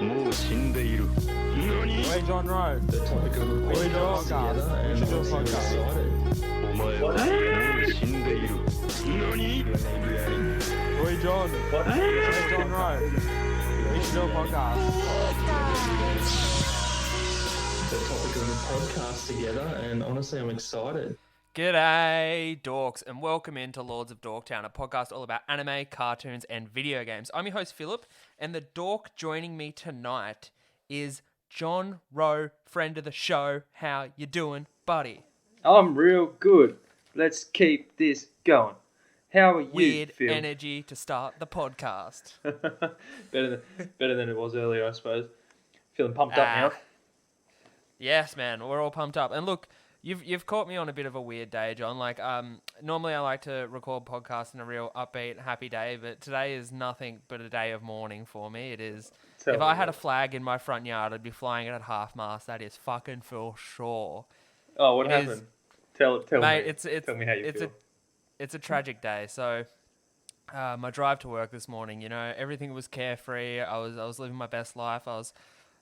もう死んでいる。何？ Hey, John Rowe. The topic of the We should do a podcast. We should do a podcast. お前はもう死んでいる。何？ Oi, John. Hey, John Rowe. We should do a podcast. The topic of the podcast together, and honestly, I'm excited. G'day, dorks, and welcome into Lords of Dorktown, a podcast all about anime, cartoons, and video games. I'm your host, Philip, and the dork joining me tonight is John Rowe, friend of the show. How you doing, buddy? I'm real good. Let's keep this going. How are you, Weird Phil? energy to start the podcast. better than it was earlier, I suppose. Feeling pumped up now. Yes, man, we're all pumped up. And look, you've caught me on a bit of a weird day, John. Like, normally I like to record podcasts in a real upbeat, happy day, but today is nothing but a day of mourning for me. It is. If I had a flag in my front yard, I'd be flying it at half mast. That is fucking for sure. Oh, what happened? Tell mate, me. Tell me how you feel. It's a tragic day. So, my drive to work this morning, you know, everything was carefree. I was living my best life. I was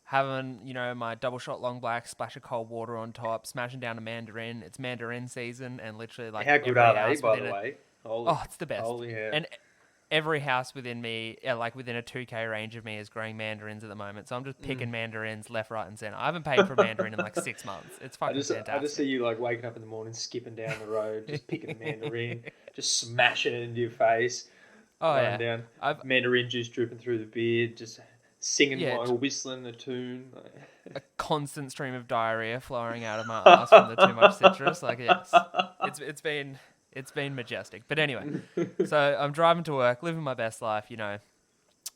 having, you know, my double shot long black, splash of cold water on top, smashing down a mandarin. It's mandarin season, and literally like how good are they, by the way? Oh, it's the best. Holy hell. And every house within me, like within a 2K range of me, is growing mandarins at the moment. So I'm just picking mandarins left, right, and center. I haven't paid for a mandarin in like 6 months. It's fucking fantastic. I just see you like waking up in the morning, skipping down the road, just picking a mandarin, just smashing it into your face. Oh, running yeah. down, mandarin juice dripping through the beard, just singing or whistling a tune. A constant stream of diarrhea flowing out of my ass from the too much citrus. Like, yes, it's been majestic. But anyway, so I'm driving to work, living my best life, you know,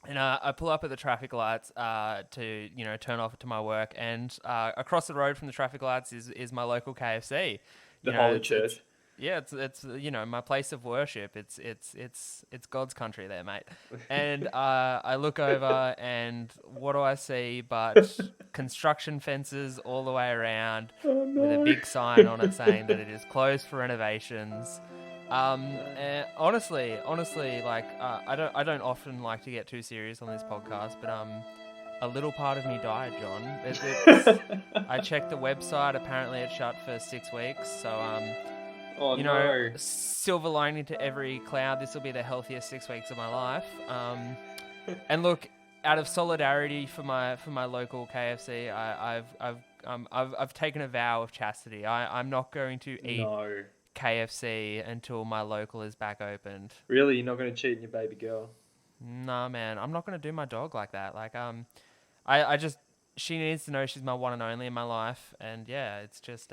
and I pull up at the traffic lights to, you know, turn off to my work, and across the road from the traffic lights is my local KFC. The Holy Church. Yeah, it's you know, my place of worship. It's God's country there, mate. And I look over, and what do I see but construction fences all the way around with a big sign on it saying that it is closed for renovations. And honestly, like I don't often like to get too serious on this podcast, but a little part of me died, John. I checked the website. Apparently, it's shut for 6 weeks. So Oh, you know, silver lining to every cloud. This will be the healthiest 6 weeks of my life. And look, out of solidarity for my local KFC, I've taken a vow of chastity. I'm not going to eat KFC until my local is back opened. Really, you're not going to cheat on your baby girl? Nah, man, I'm not going to do my dog like that. Like, I just, she needs to know she's my one and only in my life, and yeah, it's just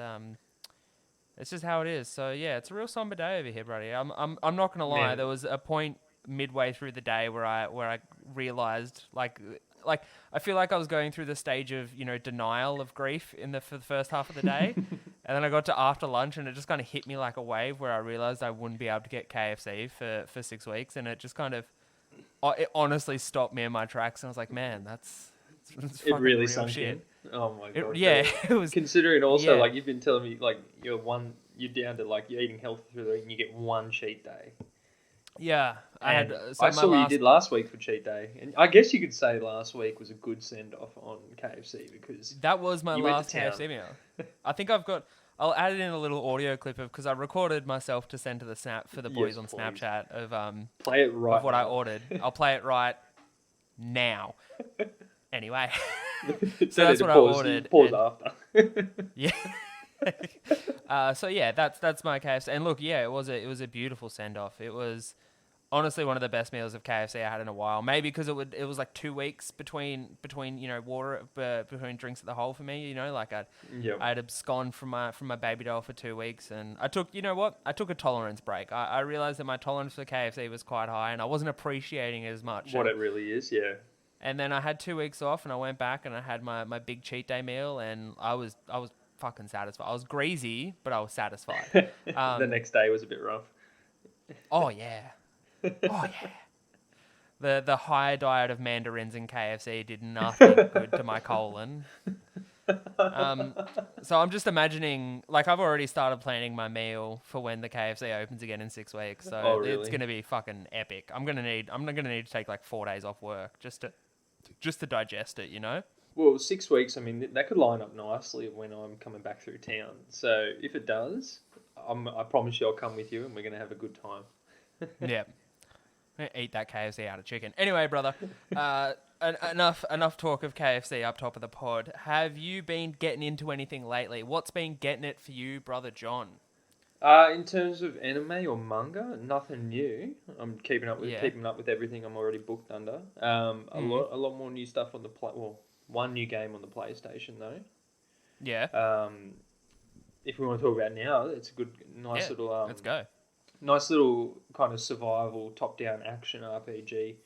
how it is. So yeah, it's a real somber day over here, buddy. I'm not gonna lie. Man. There was a point midway through the day where I realized like I feel like I was going through the stage of, you know, denial of grief for the first half of the day, and then I got to after lunch, and it just kind of hit me like a wave where I realized I wouldn't be able to get KFC for 6 weeks, and it just kind of it honestly stopped me in my tracks, and I was like, man, that's it really sunk shit. in. Oh my god! It was. Considering also, like, you've been telling me, like, you're down to, like, you're eating healthy through the week, and you get one cheat day. Yeah, I saw what you did last week for cheat day, and I guess you could say last week was a good send off on KFC because that was my last KFC meal. I think I'll add it in a little audio clip because I recorded myself to send to the snap for the boys on Snapchat of play it right of what I ordered. I'll play it right now. Anyway, so that's what I ordered. Pause after. Yeah. So yeah, that's my KFC. And look, yeah, it was a beautiful send off. It was honestly one of the best meals of KFC I had in a while. Maybe because it was like 2 weeks between you know between drinks at the hole for me. You know, like I'd abscond from my baby doll for 2 weeks, and I took a tolerance break. I realized that my tolerance for KFC was quite high, and I wasn't appreciating it as much. What it really is, yeah. And then I had 2 weeks off, and I went back and I had my big cheat day meal, and I was fucking satisfied. I was greasy, but I was satisfied. The next day was a bit rough. Oh yeah. The high diet of mandarins and KFC did nothing good to my colon. So I'm just imagining, like, I've already started planning my meal for when the KFC opens again in 6 weeks. So really? It's gonna be fucking epic. I'm gonna need to take like 4 days off work just to just to digest it, you know? Well, 6 weeks, I mean, that could line up nicely when I'm coming back through town. So if it does, I promise you I'll come with you and we're going to have a good time. Yeah. Eat that KFC out of chicken. Anyway, brother, enough talk of KFC up top of the pod. Have you been getting into anything lately? What's been getting it for you, brother John? In terms of anime or manga, nothing new. I'm keeping up with everything I'm already booked under. A lot more new stuff on the one new game on the PlayStation though. Yeah. If we want to talk about now, it's a nice little. Let's go. Nice little kind of survival top-down action RPG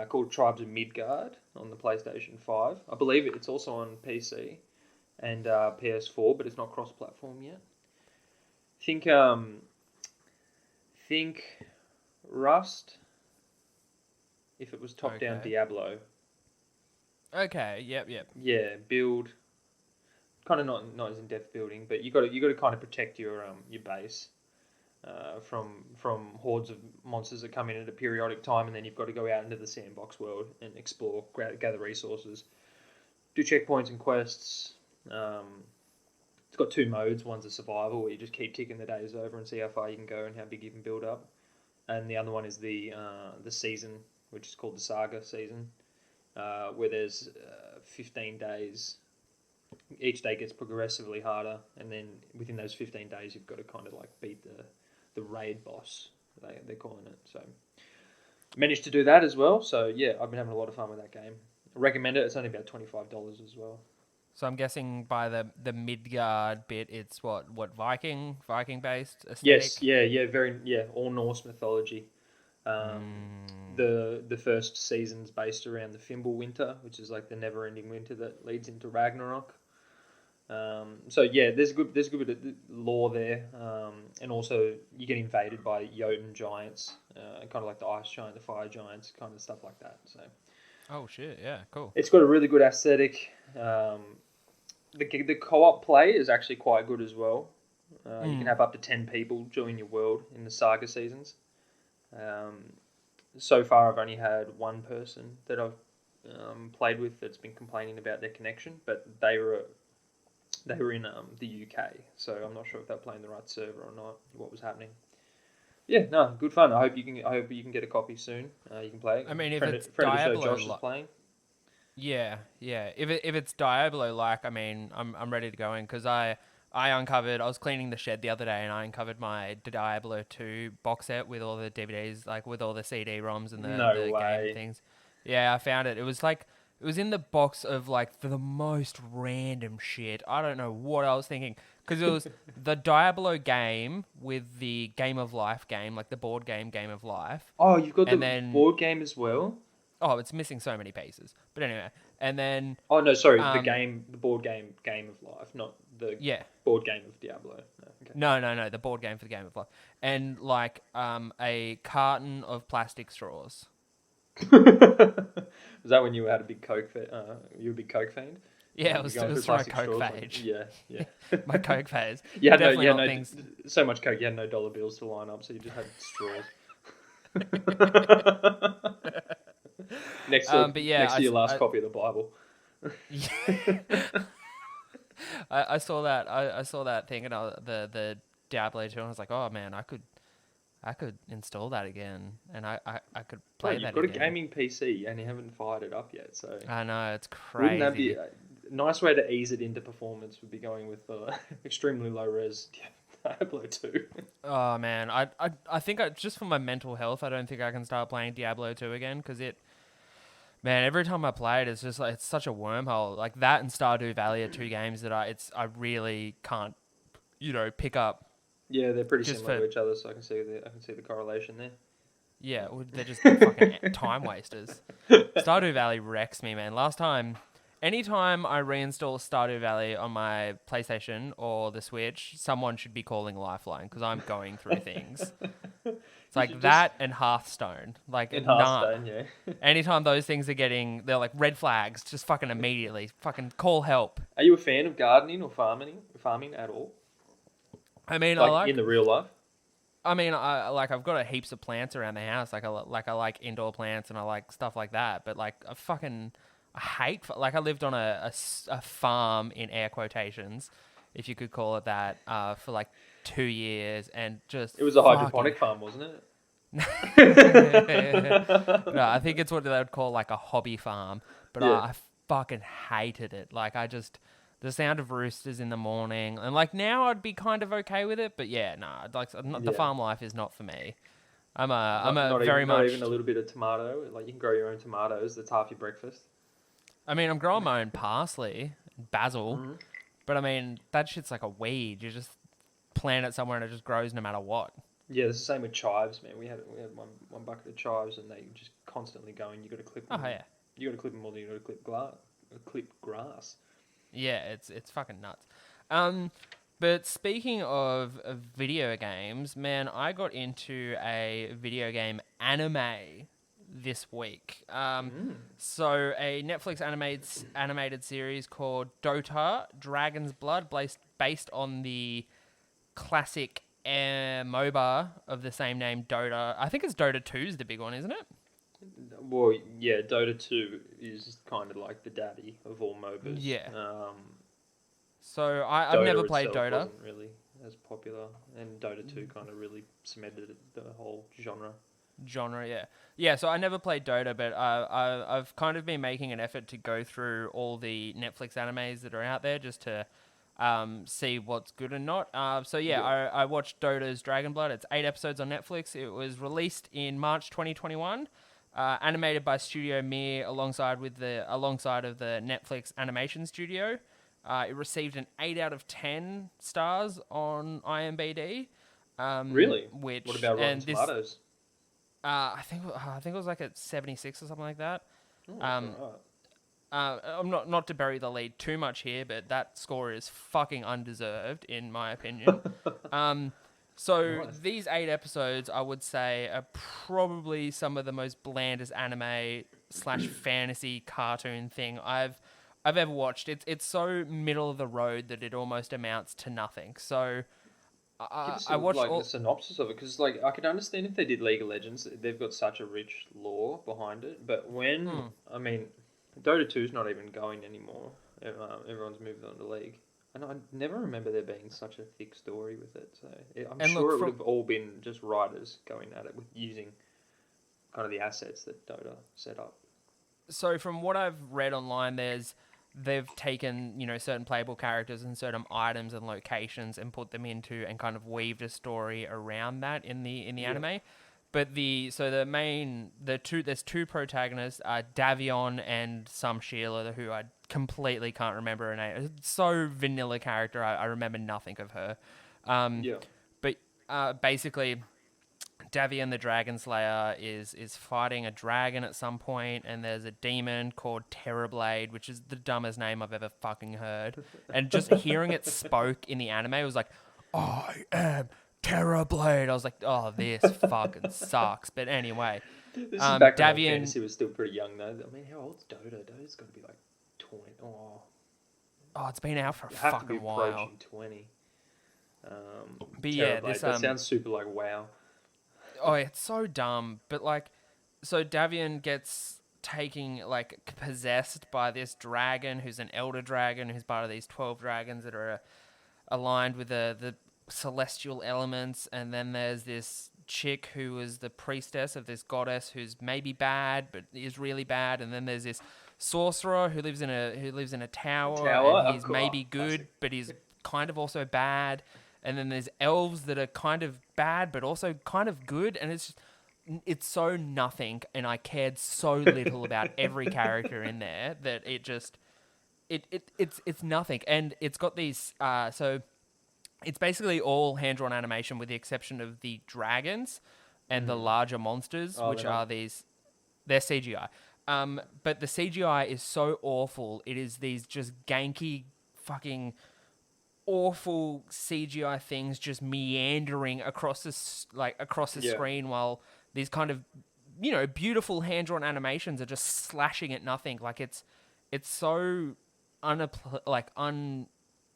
called Tribes of Midgard on the PlayStation 5. I believe it's also on PC and PS4, but it's not cross-platform yet. Think Rust if it was top-down Diablo. Okay. Yep. Yeah, build. Kind of not as in-depth building, but you got to kind of protect your base. From hordes of monsters that come in at a periodic time, and then you've got to go out into the sandbox world and explore, gather resources, do checkpoints and quests. It's got 2 modes. One's a survival, where you just keep ticking the days over and see how far you can go and how big you can build up, and the other one is the season, which is called the Saga season, where there's 15 days. Each day gets progressively harder, and then within those 15 days, you've got to kind of like beat the raid boss, they're calling it. So managed to do that as well. So yeah, I've been having a lot of fun with that game. I recommend it. It's only about $25 as well. So I'm guessing by the Midgard bit, it's what Viking based aesthetic? Yes, yeah, all Norse mythology. The first season's based around the Fimble winter, which is like the never-ending winter that leads into Ragnarok. So yeah, there's a good bit of lore there, and also you get invaded by Jotun giants, kind of like the ice giant, the fire giants, kind of stuff like that. So, oh shit, yeah, cool. It's got a really good aesthetic. The co-op play is actually quite good as well. You can have up to 10 people join your world in the Saga seasons. So far, I've only had one person that I've played with that's been complaining about their connection, but they were in the UK, so I'm not sure if they're playing the right server or not. What was happening? Yeah, no, good fun. I hope you can get a copy soon. You can play it. I mean, if friend it's of the show, Diablo, Josh is playing. Yeah. If it's Diablo, like, I mean, I'm ready to go in because I was cleaning the shed the other day and I uncovered my Diablo 2 box set with all the DVDs, like with all the CD-ROMs and the game things. Yeah, I found it. It was in the box of like the most random shit. I don't know what I was thinking because it was the Diablo game with the Game of Life game, like the board game Game of Life. Oh, you've got the board game as well? Oh, it's missing so many pieces. But anyway, and then... Oh, no, sorry, the board game Game of Life, not the board game of Diablo. No, okay. No, the board game for the Game of Life. And like a carton of plastic straws. Was that when you had a big Coke? You were a big Coke fan? Yeah, it was my Coke phase. Yeah. My Coke phase. You had so much Coke, you had no dollar bills to line up, so you just had straws. next to your last copy of the Bible. I saw that. I saw that thing, and the Diablo 2, and I was like, oh man, I could install that again, and I could play that again. You've got a gaming PC, and you haven't fired it up yet, so... I know, it's crazy. Wouldn't that be a nice way to ease it into performance? Would be going with extremely low-res Diablo 2. Oh, man. I think just for my mental health, I don't think I can start playing Diablo 2 again, because man, every time I play it, it's just like, it's such a wormhole. Like, that and Stardew Valley are 2 games that I really can't, pick up. Yeah, they're pretty similar to each other, so I can see the correlation there. Yeah, they're just fucking time wasters. Stardew Valley wrecks me, man. Anytime I reinstall Stardew Valley on my PlayStation or the Switch, someone should be calling Lifeline because I'm going through things. It's like that and Hearthstone. Hearthstone, yeah. Anytime those things they're like red flags, just fucking immediately, fucking call help. Are you a fan of gardening or farming at all? I mean, like in the real life? I mean, I've got heaps of plants around the house. I like indoor plants and I like stuff like that. But like I hate I lived on a farm in air quotations, if you could call it that, for like 2 years, and just It was a hydroponic farm, wasn't it? No, I think it's what they would call like a hobby farm. But Yeah. I fucking hated it. Like the sound of roosters in the morning, and like now I'd be kind of okay with it, but yeah, nah, the farm life is not for me. I'm Not very even, much. Not even a little bit of tomato. Like, you can grow your own tomatoes. That's half your breakfast. I mean, I'm growing my own parsley, basil, Mm-hmm. but I mean that shit's like a weed. You just plant it somewhere and it just grows no matter what. Yeah, it's the same with chives, man. We had one bucket of chives, and they just constantly going. You got to clip them. Oh yeah. You got to clip them more than you got to clip grass. Yeah, it's fucking nuts. But speaking of video games, man, I got into a video game anime this week. So a Netflix animated series called Dota: Dragon's Blood, based on the classic MOBA of the same name, Dota. I think it's Dota 2 is the big one, isn't it? Well, yeah, Dota 2 is kind of like the daddy of all MOBAs. Yeah. Um, So I've never played itself Dota. wasn't really as popular, and Dota 2 kind of really cemented the whole genre. Yeah, so I never played Dota, but I've kind of been making an effort to go through all the Netflix animes that are out there just to see what's good and not. I watched Dota's Dragon Blood. It's 8 episodes on Netflix. It was released in March 2021, animated by Studio Mir alongside of the Netflix animation studio. It received an 8 out of 10 stars on IMDb. Really? What about Rotten Tomatoes? I think it was like at 76 or something like that. Oh, that's alright. I'm not to bury the lead too much here, but that score is fucking undeserved in my opinion. So Nice. these 8 episodes, I would say, are probably some of the most blandest anime / fantasy cartoon thing I've ever watched. It's so middle of the road that it almost amounts to nothing. So Give us I watched a synopsis of it, because I could understand if they did League of Legends. They've got such a rich lore behind it. But I mean, Dota 2's not even going anymore. Everyone's moved on to League. And I never remember there being such a thick story with it. So I'm sure it would have all been just writers going at it with using kind of the assets that Dota set up. So from what I've read online, they've taken, certain playable characters and certain items and locations and put them into and kind of weaved a story around that in the anime. But there's two protagonists, Davion and some Sheila, who I completely can't remember her name. It's so vanilla character, I remember nothing of her. But basically, Davion the Dragon Slayer is fighting a dragon at some point, and there's a demon called Terrorblade, which is the dumbest name I've ever fucking heard. And just hearing it spoke in the anime, it was like, I am Terrorblade. I was like, oh, this fucking sucks. But anyway, This is back when Davion Fantasy was still pretty young, though. I mean, how old's Dota? Dota's got to be like 20. Oh, it's been out for a You have to fucking be while. approaching 20. But yeah, Terrorblade, that sounds super like WoW. Oh, it's so dumb. But so Davion gets possessed by this dragon who's an elder dragon who's part of these 12 dragons that are aligned with the celestial elements. And then there's this chick who is the priestess of this goddess who's maybe bad but is really bad. And then there's this sorcerer who lives in a tower, and he's maybe good but he's kind of also bad. And then there's elves that are kind of bad, but also kind of good. And it's so nothing. And I cared so little about every character in there that it's nothing. And it's got these, so it's basically all hand-drawn animation with the exception of the dragons and the larger monsters, which are they're CGI. But the CGI is so awful. It is these just ganky fucking awful CGI things just meandering across the screen while these kind of beautiful hand-drawn animations are just slashing at nothing. Like it's so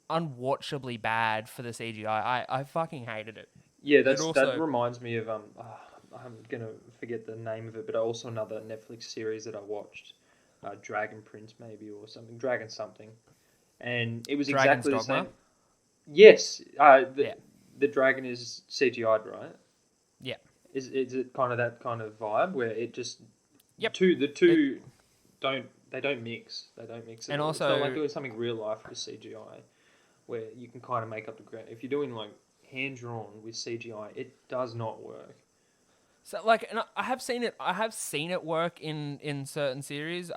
unwatchably bad for the CGI. I fucking hated it. Yeah, It also- that reminds me of I'm gonna forget the name of it, but also another Netflix series that I watched, Dragon Prince maybe or something, Dragon something, and it was Dragon's exactly the Dogma? same. Yes, Yeah. the dragon is CGI'd, right? Yeah. Is it kind of that kind of vibe where it just Yep. the two don't mix. They don't mix at And all. It's also- not like doing something real life with CGI, where you can kind of make up the ground. If you're doing like hand drawn with CGI, it does not work. So and I have seen it. I have seen it work in certain series.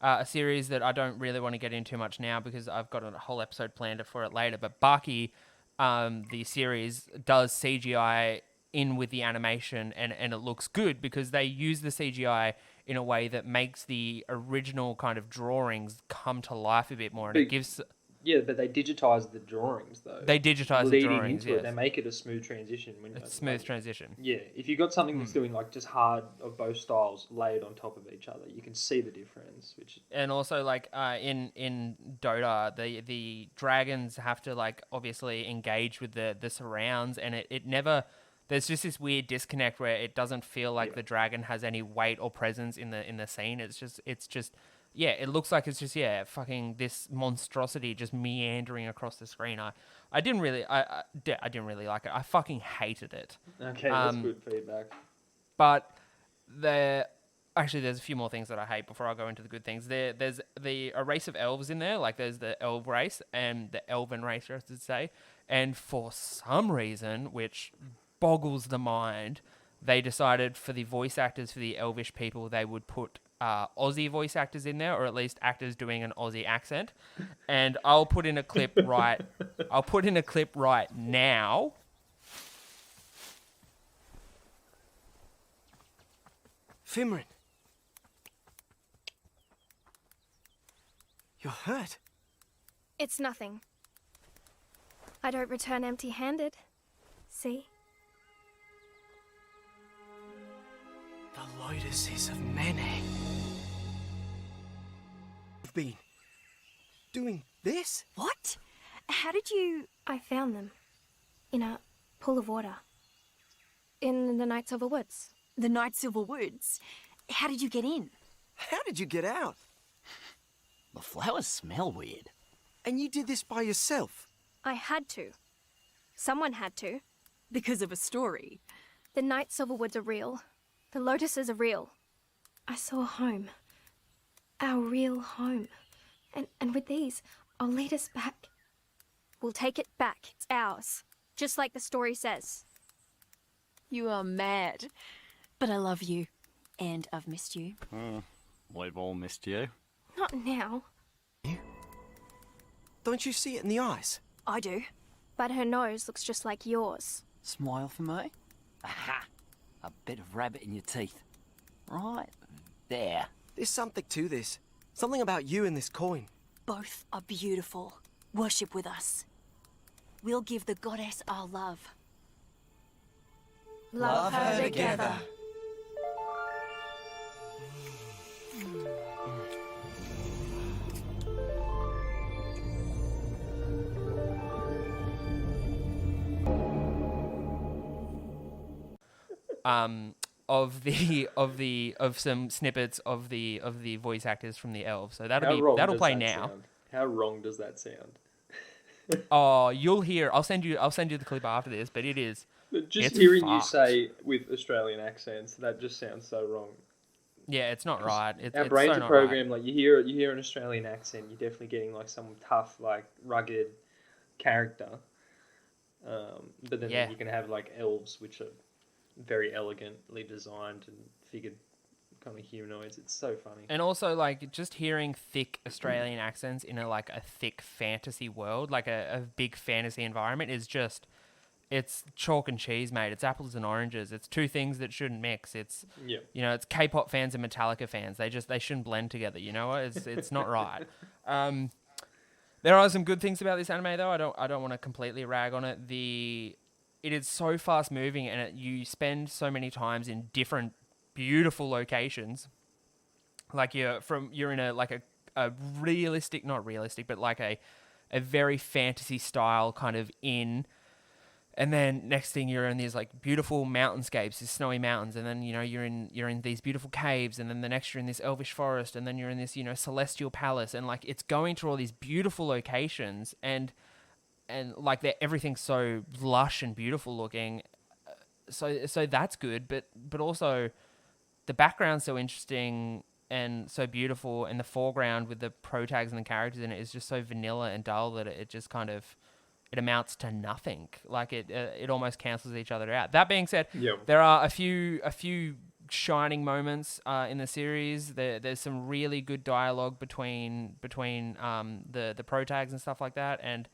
A series that I don't really want to get into much now because I've got a whole episode planned for it later. But Baki, the series does CGI in with the animation, and it looks good because they use the CGI in a way that makes the original kind of drawings come to life a bit more, and it But- gives. Yeah, but they digitize the drawings though. They digitize the leading drawings. into Yes. it. They make it a smooth transition. When It's smooth transition. Yeah, if you've got something that's doing like just hard of both styles laid on top of each other, you can see the difference. Which And also, in Dota, the dragons have to obviously engage with the surrounds, and it never. There's just this weird disconnect where it doesn't feel like the dragon has any weight or presence in the scene. It's just yeah, it looks like it's just fucking this monstrosity just meandering across the screen. I didn't really didn't really like it. I fucking hated it. okay, that's good feedback. But there's a few more things that I hate before I go into the good things. There's a race of elves in there, like there's the elf race and the elven race, I should say. And for some reason, which boggles the mind, they decided for the voice actors for the elvish people, they would put Aussie voice actors in there, or at least actors doing an Aussie accent. And I'll put in a clip right. I'll put in a clip right now. Fimrin. You're hurt. It's nothing. I don't return empty-handed. See? The lotuses of Mene. You've been doing this? What? How did you... I found them. In a pool of water. In the Night Silver Woods. The Night Silver Woods? How did you get in? How did you get out? The flowers smell weird. And you did this by yourself? I had to. Someone had to. Because of a story. The Night Silver Woods are real. The lotuses are real. I saw a home. Our real home. And with these, I'll lead us back. We'll take it back. It's ours. Just like the story says. You are mad. But I love you. And I've missed you. We've all missed you. Not now. Don't you see it in the eyes? I do. But her nose looks just like yours. Smile for me. Aha! A bit of rabbit in your teeth. Right there. There's something to this. Something about you and this coin. Both are beautiful. Worship with us. We'll give the goddess our love. Love her together. Of some snippets of the voice actors from the elves. So How that'll wrong play does that now. sound? How wrong does that sound? Oh, you'll hear. I'll send you the clip after this, but it is. Just It's hearing you fucked. say with Australian accents, that just sounds so wrong. Yeah, it's not right. Our It's brains so are not programmed like you hear an Australian accent, you're definitely getting like some tough, like rugged character. But then Yeah. you can have like elves, which are very elegantly designed and figured kind of humanoids. It's so funny. And also, just hearing thick Australian accents in a thick fantasy world, a big fantasy environment, is just, it's chalk and cheese, mate. It's apples and oranges. It's two things that shouldn't mix. It's, Yeah. it's K-pop fans and Metallica fans. They shouldn't blend together. You know what? It's not right. There are some good things about this anime, though. I don't want to completely rag on it. It is so fast moving, and you spend so many times in different beautiful locations. You're in a realistic, not realistic, but a very fantasy style kind of inn. And then next thing you're in these like beautiful mountainscapes, these snowy mountains, and then you're in these beautiful caves, and then the next you're in this elvish forest, and then you're in this celestial palace, and like it's going to all these beautiful locations, and like everything's so lush and beautiful looking, so that's good, but also the background's so interesting and so beautiful, and the foreground with the pro tags and the characters in it is just so vanilla and dull that it just kind of it amounts to nothing. Like it almost cancels each other out. That being said, there are a few shining moments in the series. There's some really good dialogue between the pro tags and stuff like that, and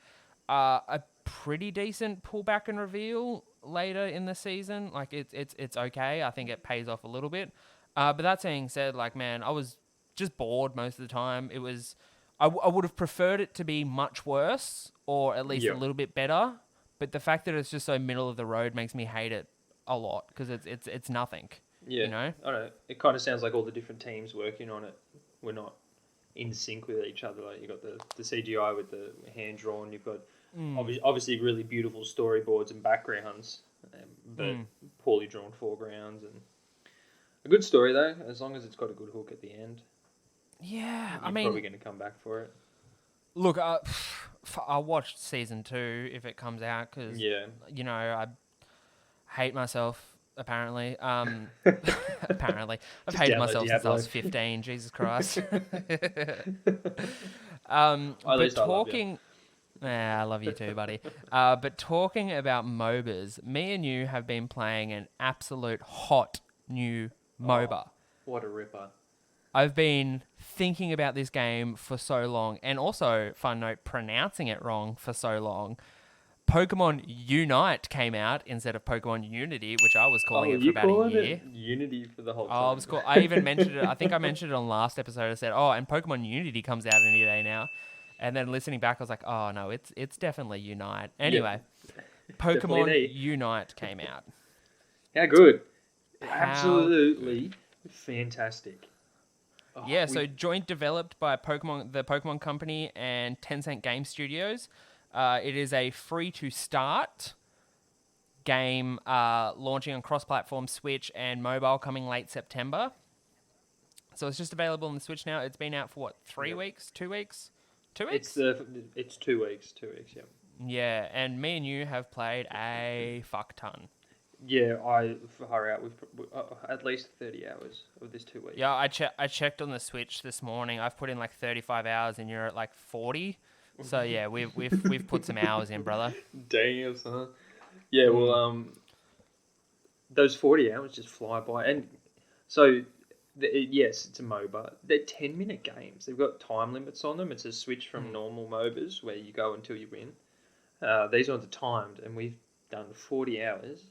a pretty decent pullback and reveal later in the season. Like it's okay. I think it pays off a little bit. But that being said, like man, I was just bored most of the time. It was. I would have preferred it to be much worse, or at least a little bit better. But the fact that it's just so middle of the road makes me hate it a lot because it's nothing. Yeah, you know? I don't know. It kind of sounds like all the different teams working on it were not in sync with each other. Like you got the CGI with the hand drawn. You've got obviously really beautiful storyboards and backgrounds, but poorly drawn foregrounds and a good story though. As long as it's got a good hook at the end. Yeah, You're probably going to come back for it. Look, I'll watch season 2 if it comes out because, I hate myself, apparently. Apparently. I've hated myself since I was 15, Jesus Christ. But talking... I love you too, buddy. But talking about MOBAs, me and you have been playing an absolute hot new MOBA. What a ripper. I've been thinking about this game for so long, and also, fun note, pronouncing it wrong for so long. Pokemon Unite came out instead of Pokemon Unity, which I was calling it for about a year. It Unity for the whole time. I was I even mentioned it. I think I mentioned it on last episode. I said, and Pokemon Unity comes out any day now. And then listening back, I was like, oh no, it's definitely Unite. Anyway, Pokemon Unite came out. How good! Absolutely fantastic. So joint developed by the Pokemon Company and Tencent Game Studios. It is a free-to-start game launching on cross-platform Switch and mobile coming late September. So it's just available on the Switch now. It's been out for, 3 weeks? 2 weeks? 2 weeks? It's 2 weeks. 2 weeks, yeah. Yeah, and me and you have played a fuck ton. Yeah, hurry up. We've at least 30 hours of this 2 weeks. Yeah, I checked on the Switch this morning. I've put in like 35 hours, and you're at like 40. So yeah, we've put some hours in, brother. Damn, son. Yeah, well, those 40 hours just fly by, and so yes, it's a MOBA. They're 10-minute games. They've got time limits on them. It's a switch from normal MOBAs where you go until you win. These ones are timed, and we've done 40 hours.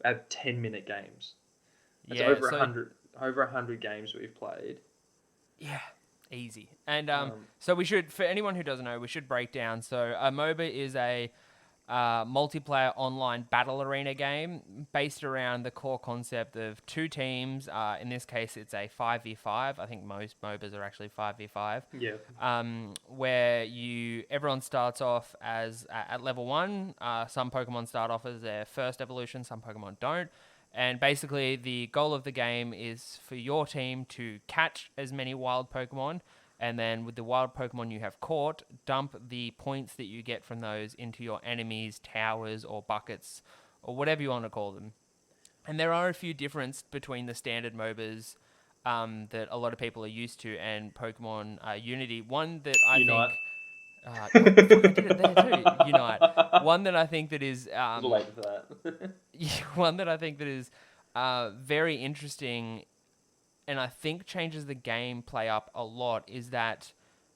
At 10-minute games. That's over 100 games we've played. Yeah, easy. And so we should, for anyone who doesn't know, we should break down. So a MOBA is a multiplayer online battle arena game based around the core concept of 2 teams. In this case, it's a 5v5. I think most MOBAs are actually 5v5. Yeah. Where everyone starts off as at level 1. Some Pokemon start off as their first evolution. Some Pokemon don't. And basically, the goal of the game is for your team to catch as many wild Pokemon. And then with the wild Pokemon you have caught, dump the points that you get from those into your enemies' towers or buckets or whatever you want to call them. And there are a few differences between the standard MOBAs that a lot of people are used to and Pokemon Unity. One that I Unite. think... I did it there too. Unite. One that I think that is... a little late for that. One that I think that is very interesting and I think changes the gameplay up a lot is that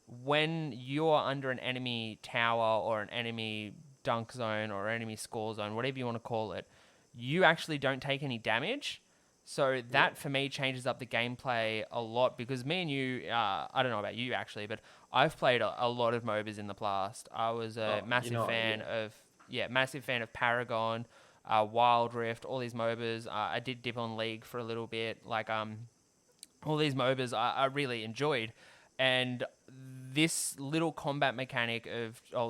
when you're under an enemy tower or an enemy dunk zone or enemy score zone, whatever you want to call it, you actually don't take any damage. So that for me changes up the gameplay a lot because me and you, I don't know about you actually, but I've played a lot of MOBAs in the past. I was a massive fan of Paragon, Wild Rift, all these MOBAs. I did dip on League for a little bit. All these MOBAs I really enjoyed. And this little combat mechanic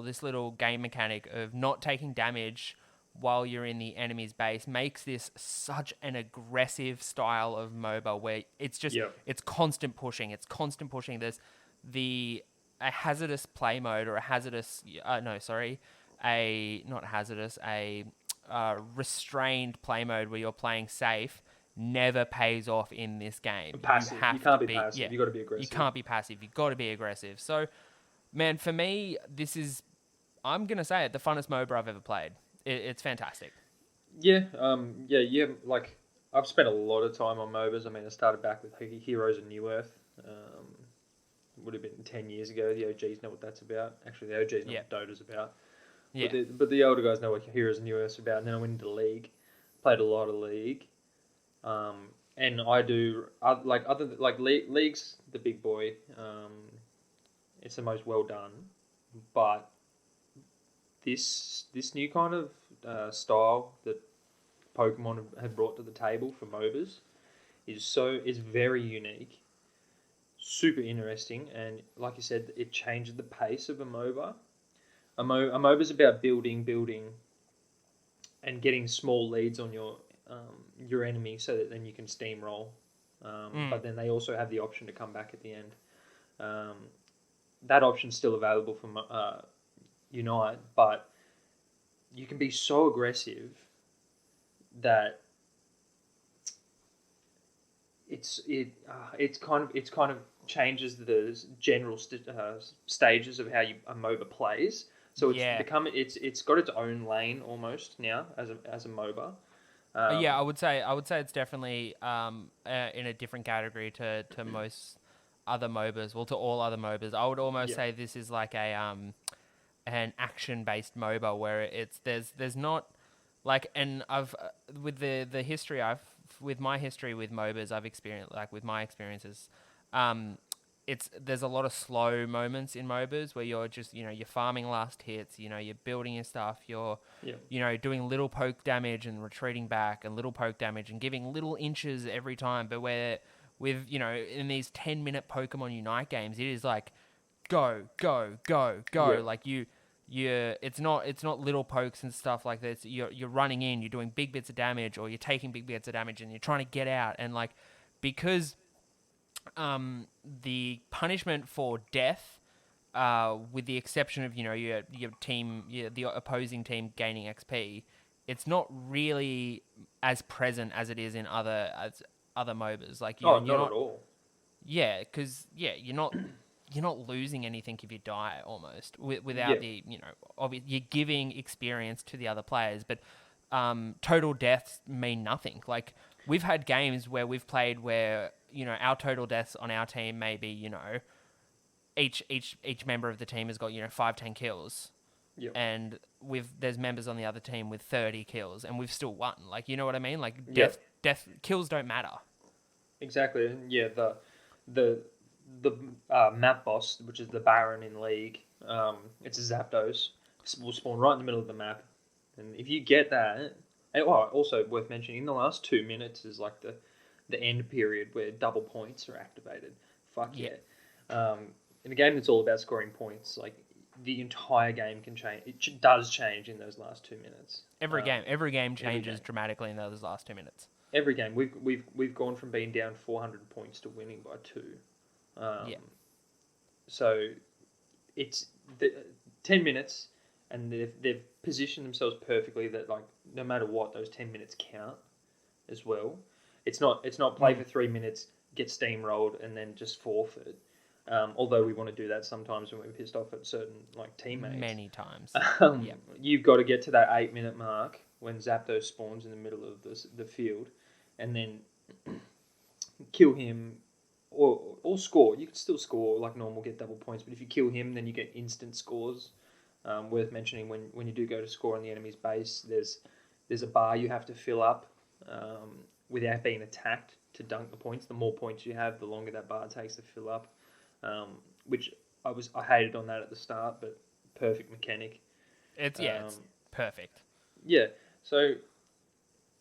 this little game mechanic of not taking damage while you're in the enemy's base makes this such an aggressive style of MOBA where it's just it's constant pushing. It's constant pushing. There's a hazardous play mode or a hazardous restrained play mode where you're playing safe never pays off in this game. Passive. You can't be passive. Yeah, You got to be aggressive. You can't be passive. You got to be aggressive. So, man, for me, this is, I'm gonna say it, the funnest MOBA I've ever played. It's fantastic. Yeah. Like I've spent a lot of time on MOBAs. I mean, I started back with Heroes of New Earth. Would have been 10 years ago. The OGs know what that's about. Actually, the OGs know what Dota's about. Yeah. But the older guys know what Heroes of New Earth's about. And then I went into League, played a lot of League. And I do League's the big boy. It's the most well done, but this new kind of style that Pokemon have brought to the table for MOBAs is very unique, super interesting, and like you said, it changes the pace of a MOBA. A MOBA is about building, and getting small leads on your enemy so that then you can steamroll. But then they also have the option to come back at the end. That option's still available from Unite, but you can be so aggressive that it's kind of changes the general stages of how a MOBA plays. So it's got its own lane almost now as a MOBA. I would say it's definitely in a different category to most other MOBAs. Well, to all other MOBAs, I would almost say this is like an action-based MOBA where there's not like, and I've with the history with my history with MOBAs I've experienced, like with my experiences, there's a lot of slow moments in MOBAs where you're just, you're farming last hits, you're building your stuff, you're doing little poke damage and retreating back and little poke damage and giving little inches every time. But where with, in these 10-minute Pokemon Unite games, it is like go. Like it's not little pokes and stuff like this. You're running in, you're doing big bits of damage, or you're taking big bits of damage and you're trying to get out. And like, because the punishment for death, with the exception of your team, the opposing team gaining XP, it's not really as present as it is in other MOBAs. Like not at all. Yeah, because you're not losing anything if you die almost without the you're giving experience to the other players, but total deaths mean nothing. Like we've had games where we've played where our total deaths on our team may be each member of the team has got 5-10 kills, and there's members on the other team with 30 kills, and we've still won. Like, you know what I mean? Like death kills don't matter. Exactly. And the map boss, which is the Baron in League, it's a Zapdos. Will spawn right in the middle of the map, and if you get that, also worth mentioning, in the last 2 minutes is like the end period where double points are activated. Fuck yeah. In a game that's all about scoring points, like the entire game can change. It does change in those last 2 minutes. Every game changes dramatically in those last 2 minutes. Every game, we've gone from being down 400 points to winning by 2. So it's 10 minutes, and they've positioned themselves perfectly that like no matter what, those 10 minutes count as well. It's not play for 3 minutes, get steamrolled, and then just forfeit. Although we want to do that sometimes when we're pissed off at certain like teammates. Many times. You've got to get to that 8-minute mark when Zapdos spawns in the middle of the field, and then kill him or score. You can still score like normal, get double points, but if you kill him, then you get instant scores. Worth mentioning, when you do go to score on the enemy's base, there's a bar you have to fill up without being attacked to dunk the points. The more points you have, the longer that bar takes to fill up. Which I hated on that at the start, but perfect mechanic. It's perfect. Yeah, so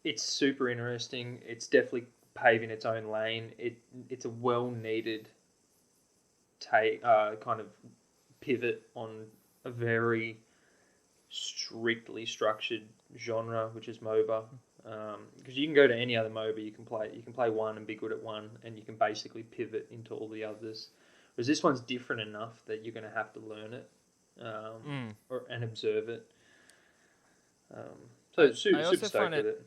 it's super interesting. It's definitely paving its own lane. It's a well needed kind of pivot on a very strictly structured genre, which is MOBA. Because you can go to any other MOBA, you can play one and be good at one, and you can basically pivot into all the others. Whereas this one's different enough that you're going to have to learn it and observe it. So super stoked with it.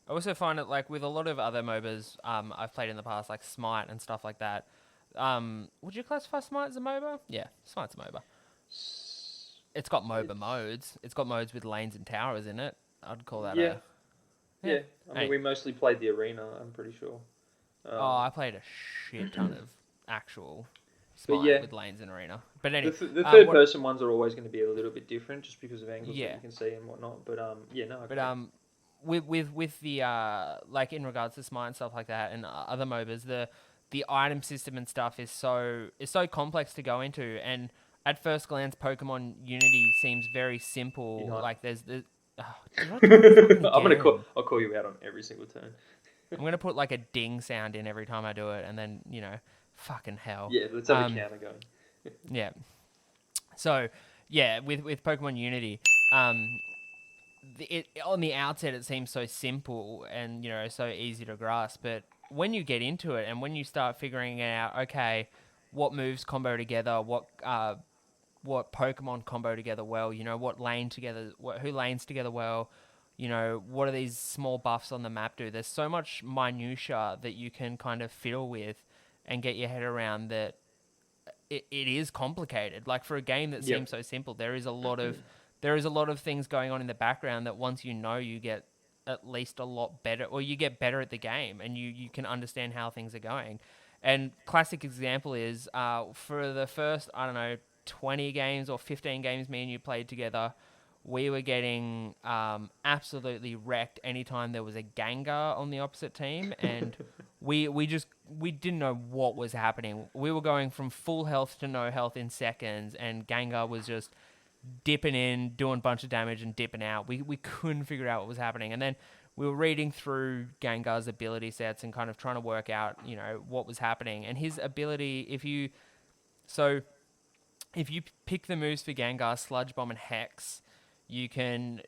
I also find it like with a lot of other MOBAs I've played in the past, like Smite and stuff like that. Would you classify Smite as a MOBA? Yeah, Smite's a MOBA. It's got MOBA modes. It's got modes with lanes and towers in it. I'd call that Yeah. Yeah. I mean, we mostly played the arena, I'm pretty sure. I played a shit ton of actual Smite with lanes and arena. But anyway, the third person ones are always going to be a little bit different just because of angles that you can see and whatnot. But with the like in regards to Smite and stuff like that and other MOBAs, the item system and stuff is so complex to go into, and at first glance Pokemon Unity seems very simple. Like there's I'll call you out on every single turn. I'm gonna put like a ding sound in every time I do it, and then fucking hell. Yeah, let's have a counter going. Yeah. So yeah, with Pokemon Unity, on the outset it seems so simple and so easy to grasp, but when you get into it and when you start figuring out, okay, what moves combo together, what Pokemon combo together well, what lane together, who lanes together well, what are these small buffs on the map do? There's so much minutia that you can kind of fiddle with and get your head around that it is complicated. Like for a game that seems so simple, there is a lot of things going on in the background that once you get at least a lot better, or you get better at the game and you can understand how things are going. And classic example is for the first, 20 games or 15 games me and you played together, we were getting absolutely wrecked anytime there was a Gengar on the opposite team, and we didn't know what was happening. We were going from full health to no health in seconds, and Gengar was just dipping in, doing a bunch of damage and dipping out. We couldn't figure out what was happening, and then we were reading through Gengar's ability sets and kind of trying to work out, what was happening. And his ability, if you pick the moves for Gengar, Sludge Bomb and Hex, you can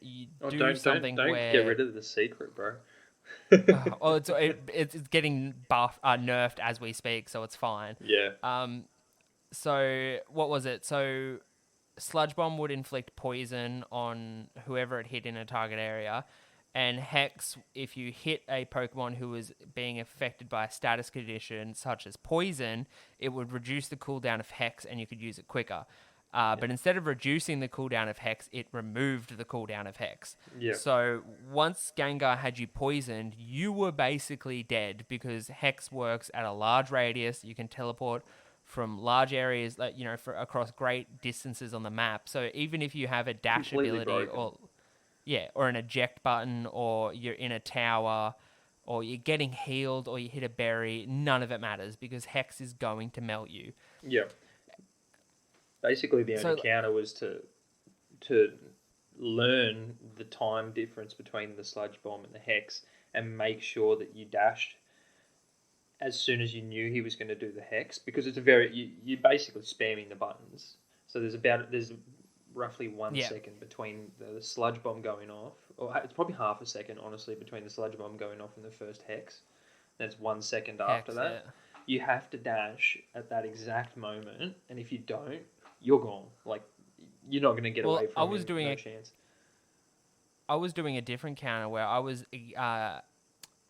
something don't where... get rid of the secret, bro. It's getting nerfed as we speak, so it's fine. Yeah. So what was it? So Sludge Bomb would inflict poison on whoever it hit in a target area, and Hex, if you hit a Pokemon who was being affected by a status condition such as poison, it would reduce the cooldown of Hex and you could use it quicker. But instead of reducing the cooldown of Hex, it removed the cooldown of Hex. Yeah. So once Gengar had you poisoned, you were basically dead because Hex works at a large radius. You can teleport from large areas, across great distances on the map. So even if you have a dash ability or an eject button, or you're in a tower, or you're getting healed, or you hit a berry, none of it matters because Hex is going to melt you. Yeah. Basically, the only counter was to learn the time difference between the Sludge Bomb and the Hex and make sure that you dashed as soon as you knew he was going to do the Hex, because it's you're basically spamming the buttons. So there's roughly 1 second between the Sludge Bomb going off, or it's probably half a second, honestly, between the Sludge Bomb going off and the first Hex. That's 1 second after that. Yeah. You have to dash at that exact moment, and if you don't, you're gone. Like, you're not going to get away from it. No chance. I was doing a different counter where I was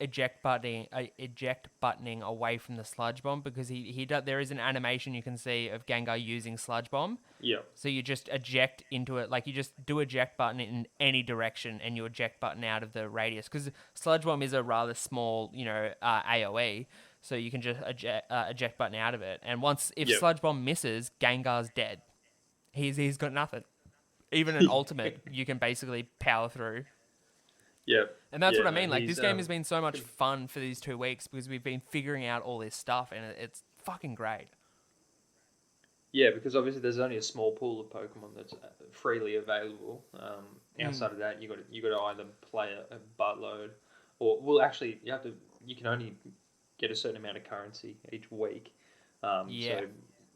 eject buttoning away from the Sludge Bomb, because there is an animation you can see of Gengar using Sludge Bomb. Yeah. So you just eject into it, like you just do eject button in any direction, and you eject button out of the radius, because Sludge Bomb is a rather small, AoE. So you can just eject button out of it, and if Sludge Bomb misses, Gengar's dead. He's got nothing. Even an ultimate, you can basically power through. Yeah. And that's what I mean. Like, this game has been so much fun for these 2 weeks because we've been figuring out all this stuff, and it's fucking great. Yeah, because obviously there's only a small pool of Pokemon that's freely available. Outside of that, you got to either play a buttload, or actually you can only get a certain amount of currency each week. So,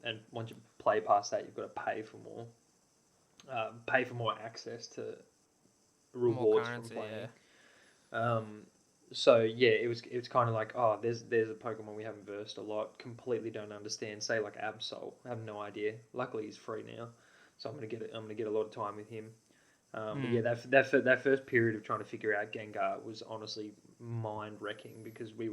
and once you play past that, you've got to pay for more. pay for more access to More rewards currency, from playing. yeah. So yeah, it was kind of like, oh, there's a Pokemon we haven't versed a lot, completely don't understand. Say like Absol, I have no idea. Luckily he's free now, so I'm gonna get a lot of time with him. But yeah, that first period of trying to figure out Gengar was honestly mind wrecking because we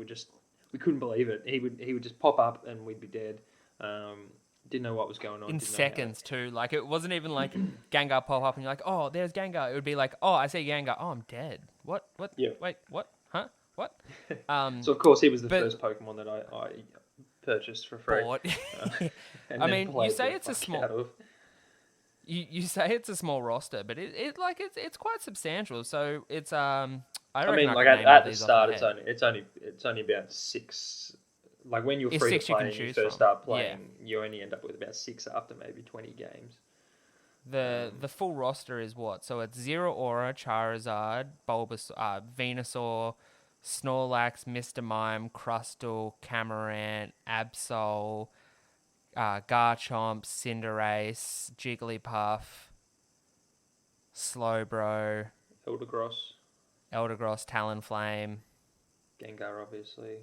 couldn't believe it. He would just pop up and we'd be dead. Didn't know what was going on. In didn't know how seconds too. Like it wasn't even like Gengar pop up and you're like, oh, there's Gengar. It would be like, oh, I see Gengar. Oh, I'm dead. What? Yeah. Wait, what? Huh? What? So of course he was the but- first Pokemon that I purchased for free. Bought. And I then mean, you played say the it's a fuck small. out of. You say it's a small roster, but it's quite substantial. So it's I I mean, reckon like can name all at the these off start, my it's only about 6. Like when you're It's free to 6 you play can and you choose first from. start Yeah. playing, you only end up with about 6 after maybe 20 games. The full roster is what? So it's Zero Aura, Charizard, Bulbasaur, Venusaur, Snorlax, Mr. Mime, Crustle, Camarant, Absol, Garchomp, Cinderace, Jigglypuff, Slowbro, Eldegoss, Talonflame, Gengar, obviously,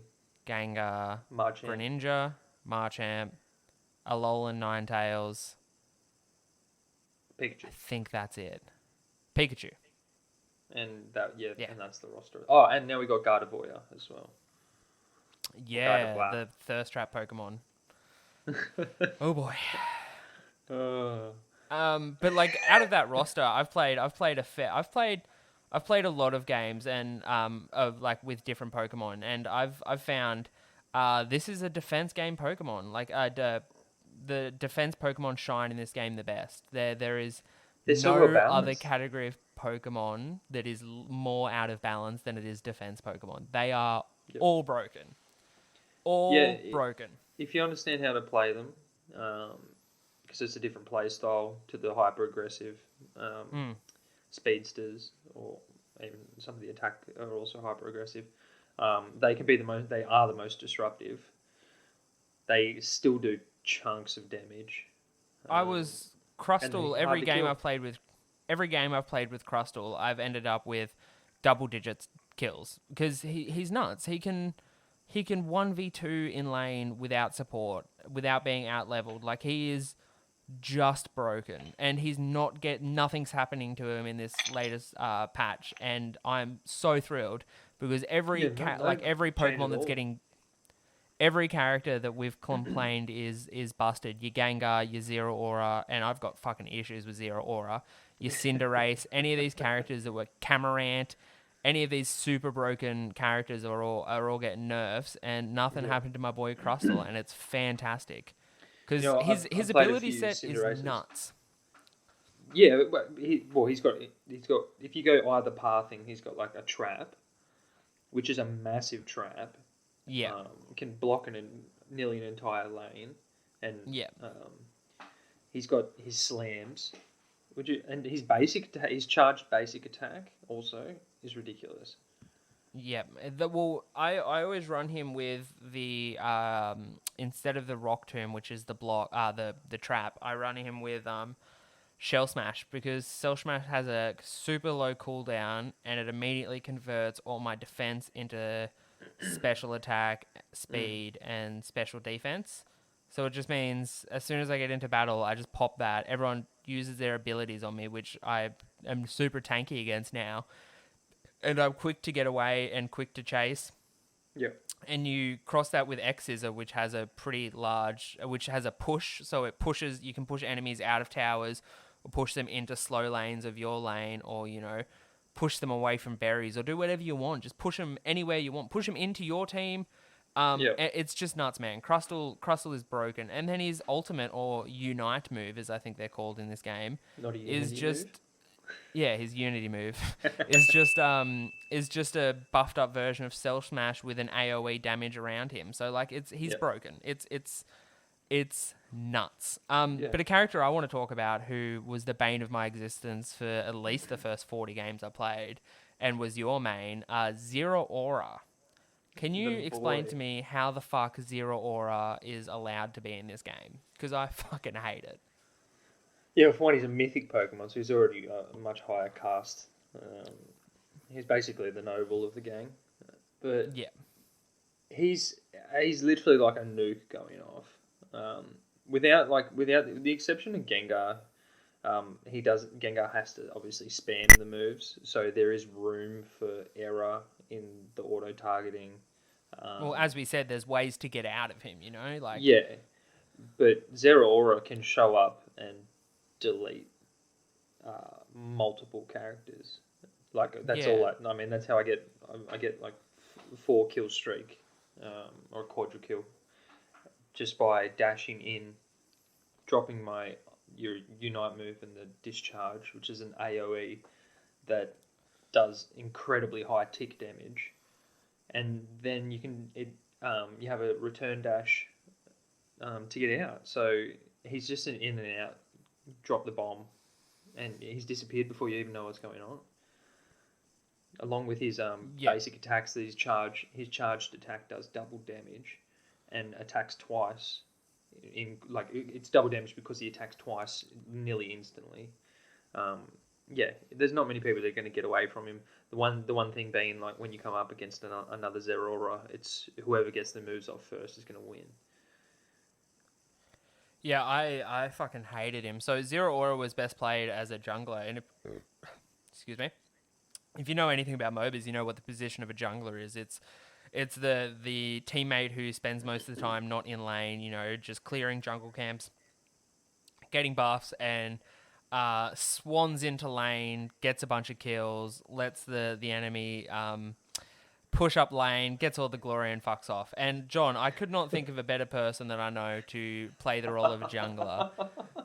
Gengar, Marchand. Greninja, Marchamp, Alolan Ninetales. Pikachu, I think that's it. Pikachu. and Yeah. and that's the roster. Oh, and now we got Gardevoir as well. Yeah, Gardevoir. the thirst trap Pokemon. Oh boy. But like out of that roster, I've played a lot of games and of like with different Pokemon, and I've found this is a defense game Pokemon. Like the defense Pokemon shine in this game the best. There is so no well balanced. other category of Pokemon that is more out of balance than it is defense Pokemon. They are all broken. Broken. If you understand how to play them, because it's a different play style to the hyper aggressive speedsters, or even some of the attack are also hyper aggressive. They are the most disruptive. They still do chunks of damage. I was Crustle. hard Every to game kill. I've played with Crustle, I've ended up with double digits kills because he's nuts. He can 1v2 in lane without support, without being out leveled. Like he is just broken, and nothing's happening to him in this latest patch, and I'm so thrilled because every change Pokemon at that's all. getting. Every character that we've complained is busted. Your Gengar, your Zero Aura, and I've got fucking issues with Zero Aura. Your Cinderace, any of these characters that were Camarant, any of these super broken characters are all getting nerfs, and nothing happened to my boy Crustle, and it's fantastic because his I've played a ability few set is Cinderaces. nuts. Yeah, but he's got. If you go either pathing, he's got like a trap, which is a massive trap. Yeah, Can block nearly an entire lane, and yeah. He's got his slams, and his charged basic attack also is ridiculous. Yeah, I always run him with the instead of the Rock Tomb, which is the block, the trap. I run him with Shell Smash because Shell Smash has a super low cooldown and it immediately converts all my defense into special attack, speed, and special defense. So it just means as soon as I get into battle, I just pop that. Everyone uses their abilities on me, which I am super tanky against now. And I'm quick to get away and quick to chase. Yeah. And you cross that with X Scissor, which has a push. So it pushes, you can push enemies out of towers or push them into slow lanes of your lane, or, push them away from berries, or do whatever you want. Just push them anywhere you want. Push them into your team. It's just nuts, man. Crustle is broken. And then his ultimate, or Unite move, as I think they're called in this game, is just... move? Yeah, his Unity move is just a buffed up version of Cell Smash with an AoE damage around him. So like he's broken. It's nuts. But a character I want to talk about who was the bane of my existence for at least the first 40 games I played, and was your main, Zero Aura. Can you explain to me how the fuck Zero Aura is allowed to be in this game? Because I fucking hate it. Yeah, for one, he's a mythic Pokemon, so he's already a much higher caste. He's basically the noble of the gang, but Yeah. he's literally like a nuke going off. Without the exception of Gengar, Gengar has to obviously spam the moves, so there is room for error in the auto targeting. Well, as we said, there's ways to get out of him, like... Yeah, but Zeraora can show up and delete multiple characters. Like that's Yeah. all. I mean, that's how I get like 4 kill streak or a quadra kill just by dashing in, dropping your Unite move and the Discharge, which is an AoE that does incredibly high tick damage, and then you have a return dash to get out. So he's just an in and out, drop the bomb, and he's disappeared before you even know what's going on. Along with his basic attacks, his charged attack does double damage, and attacks twice. It's double damage because he attacks twice nearly instantly. There's not many people that are going to get away from him. The one thing being, like, when you come up against another Zeraora, it's whoever gets the moves off first is going to win. Yeah, I fucking hated him. So Zeraora was best played as a jungler, and excuse me. If you know anything about MOBAs, you know what the position of a jungler is. It's the teammate who spends most of the time not in lane, just clearing jungle camps, getting buffs, and swans into lane, gets a bunch of kills, lets the enemy push up lane, gets all the glory, and fucks off. And John, I could not think of a better person that I know to play the role of a jungler,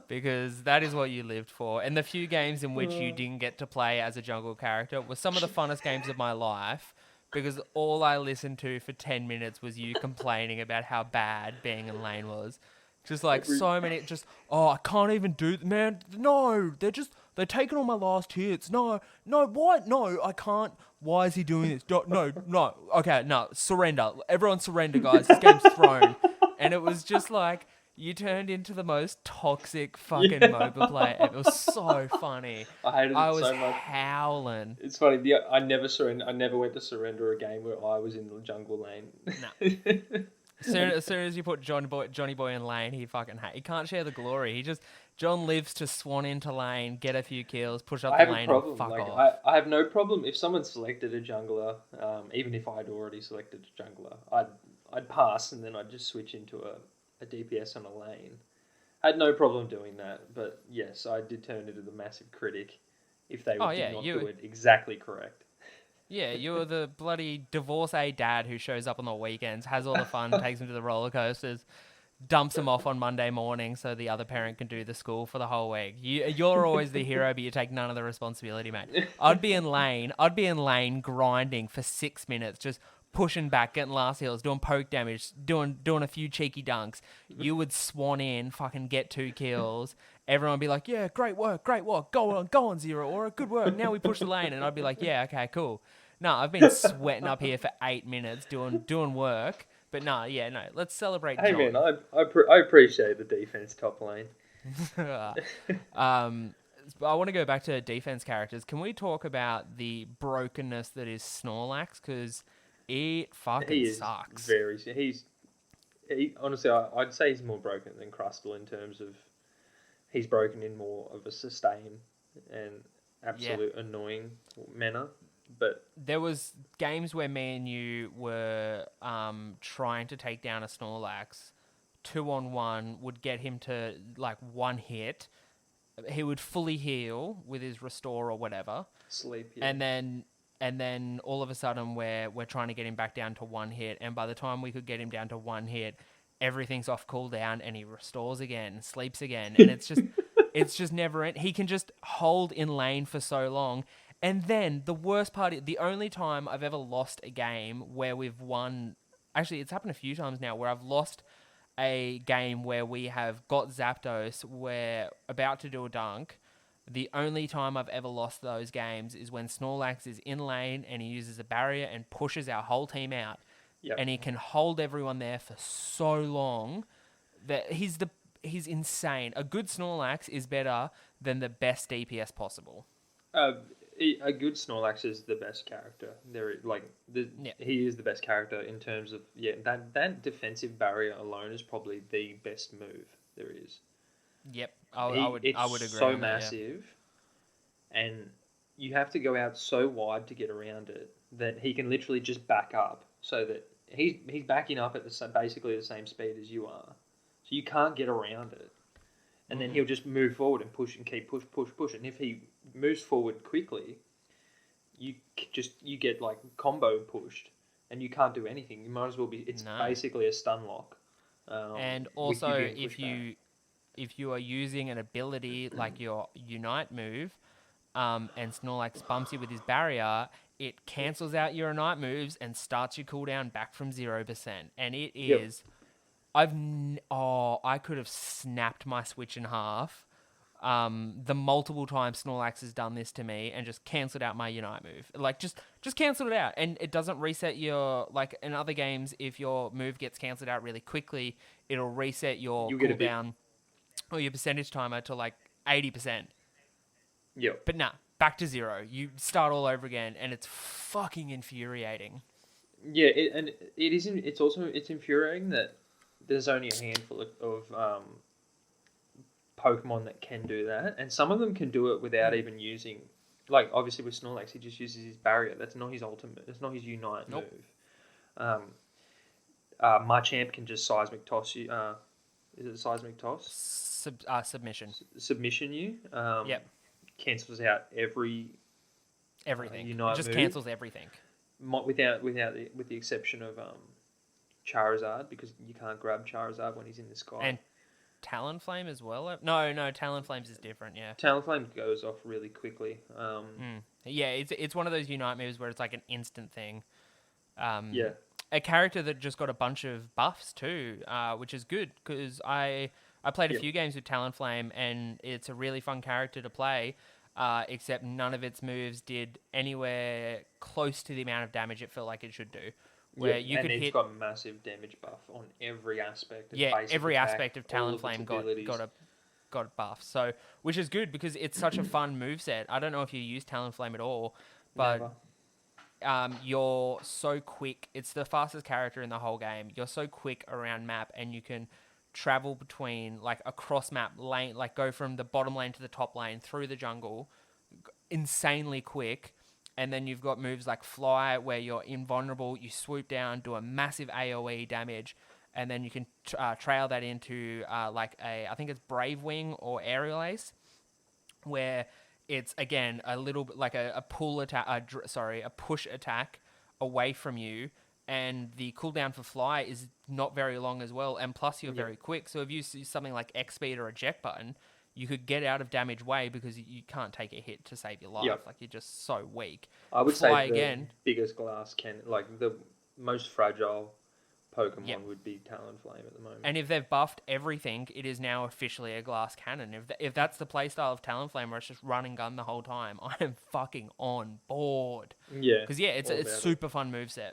because that is what you lived for. And the few games in which you didn't get to play as a jungle character were some of the funnest games of my life, because all I listened to for 10 minutes was you complaining about how bad being in lane was. Just like so many, I can't even do, man, no, they're taking all my last hits. No, what? No, I can't. Why is he doing this? No, okay, no, surrender. Everyone surrender, guys. This game's thrown. And it was just like, you turned into the most toxic fucking MOBA player. It was so funny. I hated it so much. I was howling. It's funny. I never surrender. I never went to surrender a game where I was in the jungle lane. No. As soon as you put Johnny Boy in lane, he can't share the glory. John lives to swan into lane, get a few kills, push up the lane, and fuck off. I have no problem if someone selected a jungler, even if I'd already selected a jungler, I'd pass and then I'd just switch into a DPS on a lane. I had no problem doing that, but yes, I did turn into the massive critic if they did not do it exactly correct. Yeah, you're the bloody divorcee dad who shows up on the weekends, has all the fun, takes them to the roller coasters, dumps them off on Monday morning so the other parent can do the school for the whole week. You're always the hero, but you take none of the responsibility, mate. I'd be in lane grinding for 6 minutes, just pushing back, getting last heals, doing poke damage, doing a few cheeky dunks. You would swan in, fucking get 2 kills. Everyone would be like, yeah, great work. Go on, Zeraora, good work. Now we push the lane. And I'd be like, yeah, okay, cool. No, I've been sweating up here for 8 minutes doing work. But no, let's celebrate John. Hey, man, I appreciate the defense top lane. I want to go back to defense characters. Can we talk about the brokenness that is Snorlax? Because it fucking sucks. Honestly, I'd say he's more broken than Crustle in terms of he's broken in more of a sustain and absolute annoying manner. But there was games where me and you were trying to take down a Snorlax, 2-on-1, would get him to like 1 hit. He would fully heal with his restore or whatever. Sleep, yeah. And then all of a sudden we're trying to get him back down to 1 hit, and by the time we could get him down to 1 hit, everything's off cooldown and he restores again, sleeps again, and it's just never end. He can just hold in lane for so long. And then the worst part, the only time I've ever lost a game where we've won, actually it's happened a few times now, where I've lost a game where we have got Zapdos, we're about to do a dunk. The only time I've ever lost those games is when Snorlax is in lane and he uses a barrier and pushes our whole team out. Yep. And he can hold everyone there for so long that he's insane. A good Snorlax is better than the best DPS possible. A good Snorlax is the best character. He is the best character in terms of that defensive barrier alone is probably the best move there is. Yep, I would agree. It's so massive, and you have to go out so wide to get around it that he can literally just back up, so that he's backing up at basically the same speed as you are, so you can't get around it. And then he'll just move forward and push and keep push. And if he moves forward quickly, you get like combo pushed, and you can't do anything. You might as well be. It's basically a stun lock. And also, if you are using an ability like your Unite move, and Snorlax bumps you with his barrier, it cancels out your Unite moves and starts your cooldown back from 0%. And it is. I could have snapped my Switch in half. The multiple times Snorlax has done this to me and just cancelled out my Unite move. Like, just cancelled it out. And it doesn't reset your... Like, in other games, if your move gets cancelled out really quickly, it'll reset your cooldown or your percentage timer to, like, 80%. Yep. But nah, back to 0. You start all over again, and it's fucking infuriating. Yeah, it's infuriating that there's only a handful of Pokemon that can do that, and some of them can do it without even using, like, obviously with Snorlax, he just uses his barrier. That's not his ultimate. That's not his Unite move. Machamp can just seismic toss you. Is it seismic toss? Submission. Submission you. Yep. Cancels out everything. Unite it just move. cancels everything. With the exception of Charizard, because you can't grab Charizard when he's in the sky. And Talonflame as well? No, Talonflame's is different, yeah. Talonflame goes off really quickly. Yeah, it's one of those Unite moves where it's like an instant thing. Yeah. A character that just got a bunch of buffs too, which is good, because I played a few games with Talonflame, and it's a really fun character to play, except none of its moves did anywhere close to the amount of damage it felt like it should do. Where you could hit... it's got massive damage buff on every aspect. Every aspect of Talonflame got a buff. So, which is good because it's such a fun moveset. I don't know if you use Talonflame at all, but you're so quick. It's the fastest character in the whole game. You're so quick around map, and you can travel between, like, across map lane, like go from the bottom lane to the top lane through the jungle, insanely quick. And then you've got moves like Fly, where you're invulnerable, you swoop down, do a massive AoE damage, and then you can trail that into I think it's Brave Wing or Aerial Ace, where it's, again, a little bit like a push attack away from you, and the cooldown for Fly is not very long as well, and plus you're very quick. So if you see something like X Speed or Eject Button, you could get out of damage way because you can't take a hit to save your life. Like, you're just so weak. I would say the biggest glass the most fragile Pokemon would be Talonflame at the moment. And if they've buffed everything, it is now officially a glass cannon. If that's the playstyle of Talonflame, where it's just run and gun the whole time, I am fucking on board. Yeah. Because, it's a super fun moveset.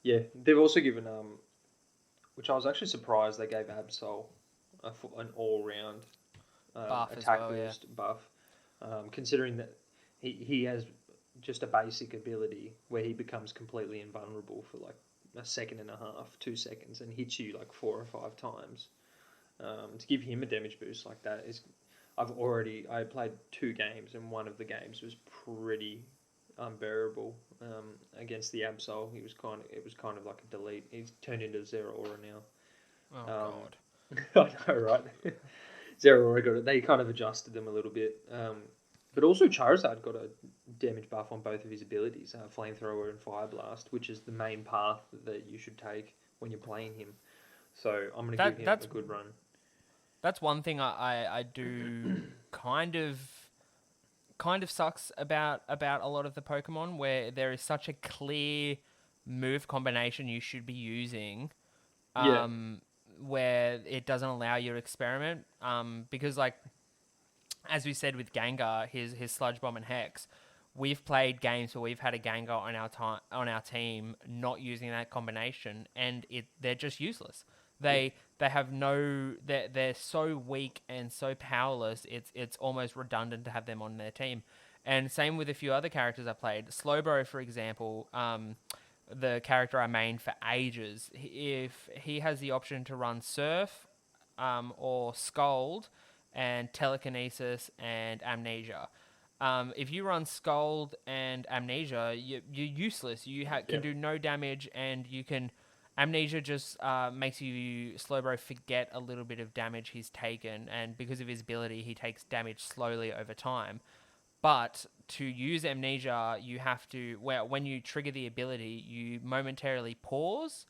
Yeah. They've also given, which I was actually surprised they gave Absol an all-round buff attack as well, boost buff, considering that he has just a basic ability where he becomes completely invulnerable for like a second and a half, 2 seconds, and hits you like 4 or 5 times. To give him a damage boost like that is, I played 2 games, and one of the games was pretty unbearable against the Absol. It was kind of like a delete. He's turned into Zero Aura now. Oh God. I know, right? Zero Aura got it. They kind of adjusted them a little bit. But also Charizard got a damage buff on both of his abilities, Flamethrower and Fire Blast, which is the main path that you should take when you're playing him. So I'm going to give him a good run. That's one thing I do kind of sucks about a lot of the Pokemon, where there is such a clear move combination you should be using. Where it doesn't allow you to experiment, because, like, as we said with Gengar, his Sludge Bomb and Hex, we've played games where we've had a Gengar on our team not using that combination, and they're just useless. They have no. They're so weak and so powerless. It's almost redundant to have them on their team. And same with a few other characters I played. Slowbro, for example, the character I mained for ages. If he has the option to run Surf, or Scold, and Telekinesis and Amnesia. If you run Scold and Amnesia, you're useless. You can do no damage, and you can... Amnesia just makes you, Slowbro, forget a little bit of damage he's taken, and because of his ability, he takes damage slowly over time. But to use Amnesia, you have to... Well, when you trigger the ability, you momentarily pause...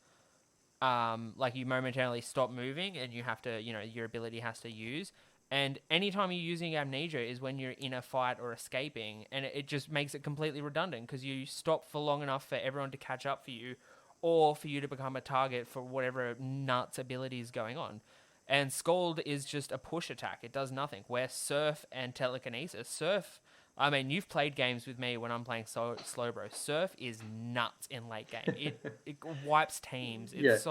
like you momentarily stop moving, and you have to, your ability has to use. And anytime you're using Amnesia is when you're in a fight or escaping, and it just makes it completely redundant because you stop for long enough for everyone to catch up for you, or for you to become a target for whatever nuts ability is going on. And Scald is just a push attack. It does nothing. Where Surf and Telekinesis, Surf... I mean, you've played games with me when I'm playing Slowbro. Surf is nuts in late game. It wipes teams. It's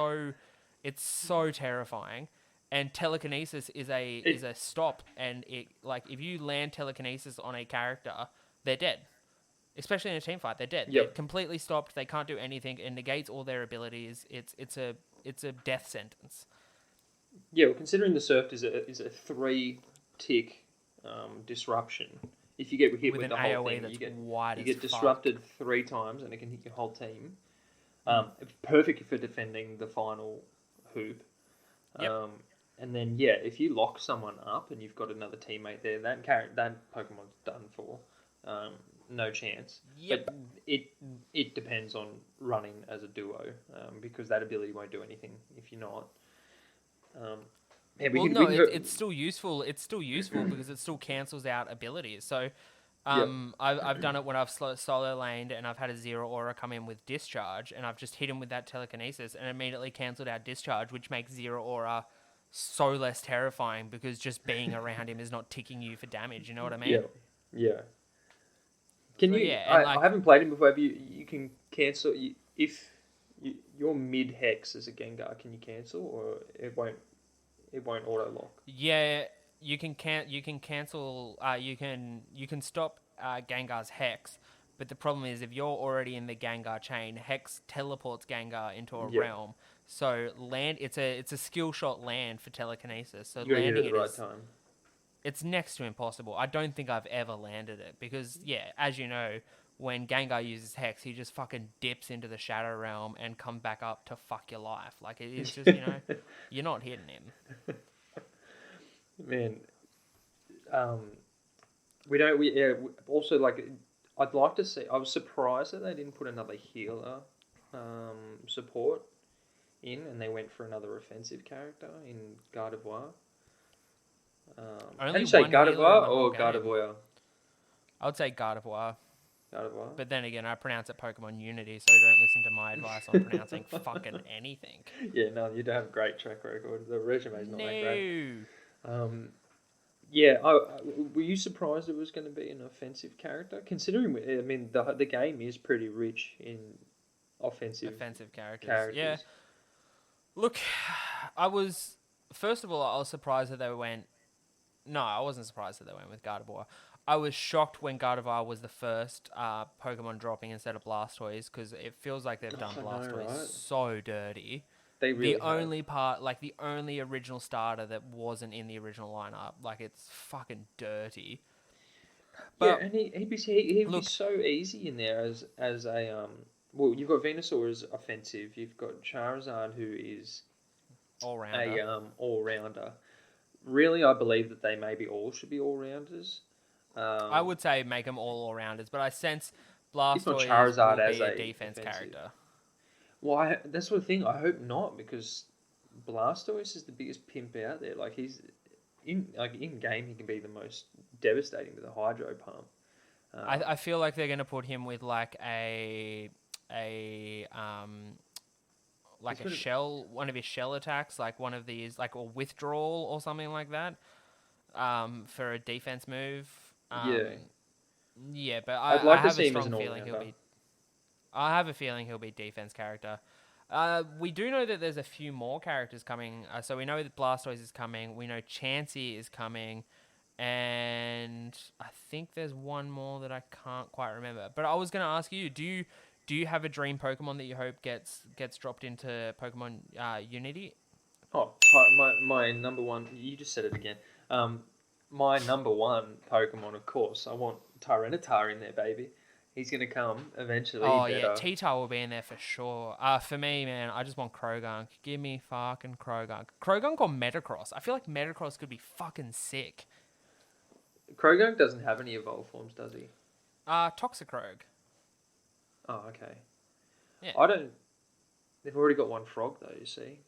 so terrifying. And Telekinesis is a stop, and if you land Telekinesis on a character, they're dead. Especially in a team fight, they're dead. Yep. They're completely stopped. They can't do anything. It negates all their abilities. It's a death sentence. Yeah, well, considering the Surf is a 3-tick disruption. If you get hit with the whole AOE thing, you get disrupted 3 times, and it can hit your whole team. It's perfect for defending the final hoop. Yep. And then if you lock someone up and you've got another teammate there, that Pokemon's done for. No chance. Yep. But it depends on running as a duo, because that ability won't do anything if you're not. It's still useful. It's still useful because it still cancels out abilities. So, I've done it when I've solo laned and I've had a Zero Aura come in with Discharge, and I've just hit him with that Telekinesis and immediately cancelled out Discharge, which makes Zero Aura so less terrifying because just being around him is not ticking you for damage. You know what I mean? Yeah. Can So, you? yeah, I haven't played him before. Have you can cancel if you're mid hex as a Gengar. Can you cancel, or it won't? It won't auto lock. Yeah, you can cancel. You can stop Gengar's Hex, but the problem is if you're already in the Gengar chain, Hex teleports Gengar into a realm. So it's a skill shot land for Telekinesis. So you landing hit it at the right time. It's next to impossible. I don't think I've ever landed it because as you know, when Gengar uses Hex, he just fucking dips into the Shadow Realm and comes back up to fuck your life. Like, it is just, you're not hitting him. Man, also, like, I'd like to see... I was surprised that they didn't put another healer support in, and they went for another offensive character in Gardevoir. How do you say, Gardevoir or Gardevoir? I would say Gardevoir. Gardevoir. But then again, I pronounce it Pokemon Unity, so don't listen to my advice on pronouncing fucking anything. Yeah, no, you don't have a great track record. The resume's not that great. Were you surprised it was going to be an offensive character? Considering, I mean, the game is pretty rich in offensive characters. Yeah. Look, first of all, I was surprised that they went... No, I wasn't surprised that they went with Gardevoir. I was shocked when Gardevoir was the first Pokemon dropping instead of Blastoise, because it feels like they've done Blastoise so dirty. They really the only original starter that wasn't in the original lineup, like, it's fucking dirty. But, and he'd be so easy in there as a well, you've got Venusaur as offensive, you've got Charizard who is all-rounder. All-rounder. Really, I believe that they maybe all should be all-rounders. I would say make them all-rounders, but I sense Blastoise Charizard will as be a a defense offensive character. Well, that's the thing. I hope not, because Blastoise is the biggest pimp out there. Like, he's in game, he can be the most devastating with a Hydro Pump. I feel like they're going to put him with like a shell, one of his shell attacks, like one of these, like a withdrawal or something like that, for a defense move. But I'd like to see him as I an have a feeling he'll be defense character. We do know that there's a few more characters coming. So we know that Blastoise is coming. We know Chansey is coming. And I think there's one more that I can't quite remember. But I was going to ask you, do you have a dream Pokemon that you hope gets dropped into Pokemon Unity? Oh, my number one. You just said it again. My number one Pokemon, of course. I want Tyranitar in there, baby. He's gonna come eventually. Oh yeah, T-Tar will be in there for sure. For me, man, I just want Krogunk. Give me fucking Krogunk. Krogunk or Metagross. I feel like Metagross could be fucking sick. Krogunk doesn't have any evolved forms, does he? Toxicroak. Oh, okay. Yeah. I don't. They've already got one frog though. You see.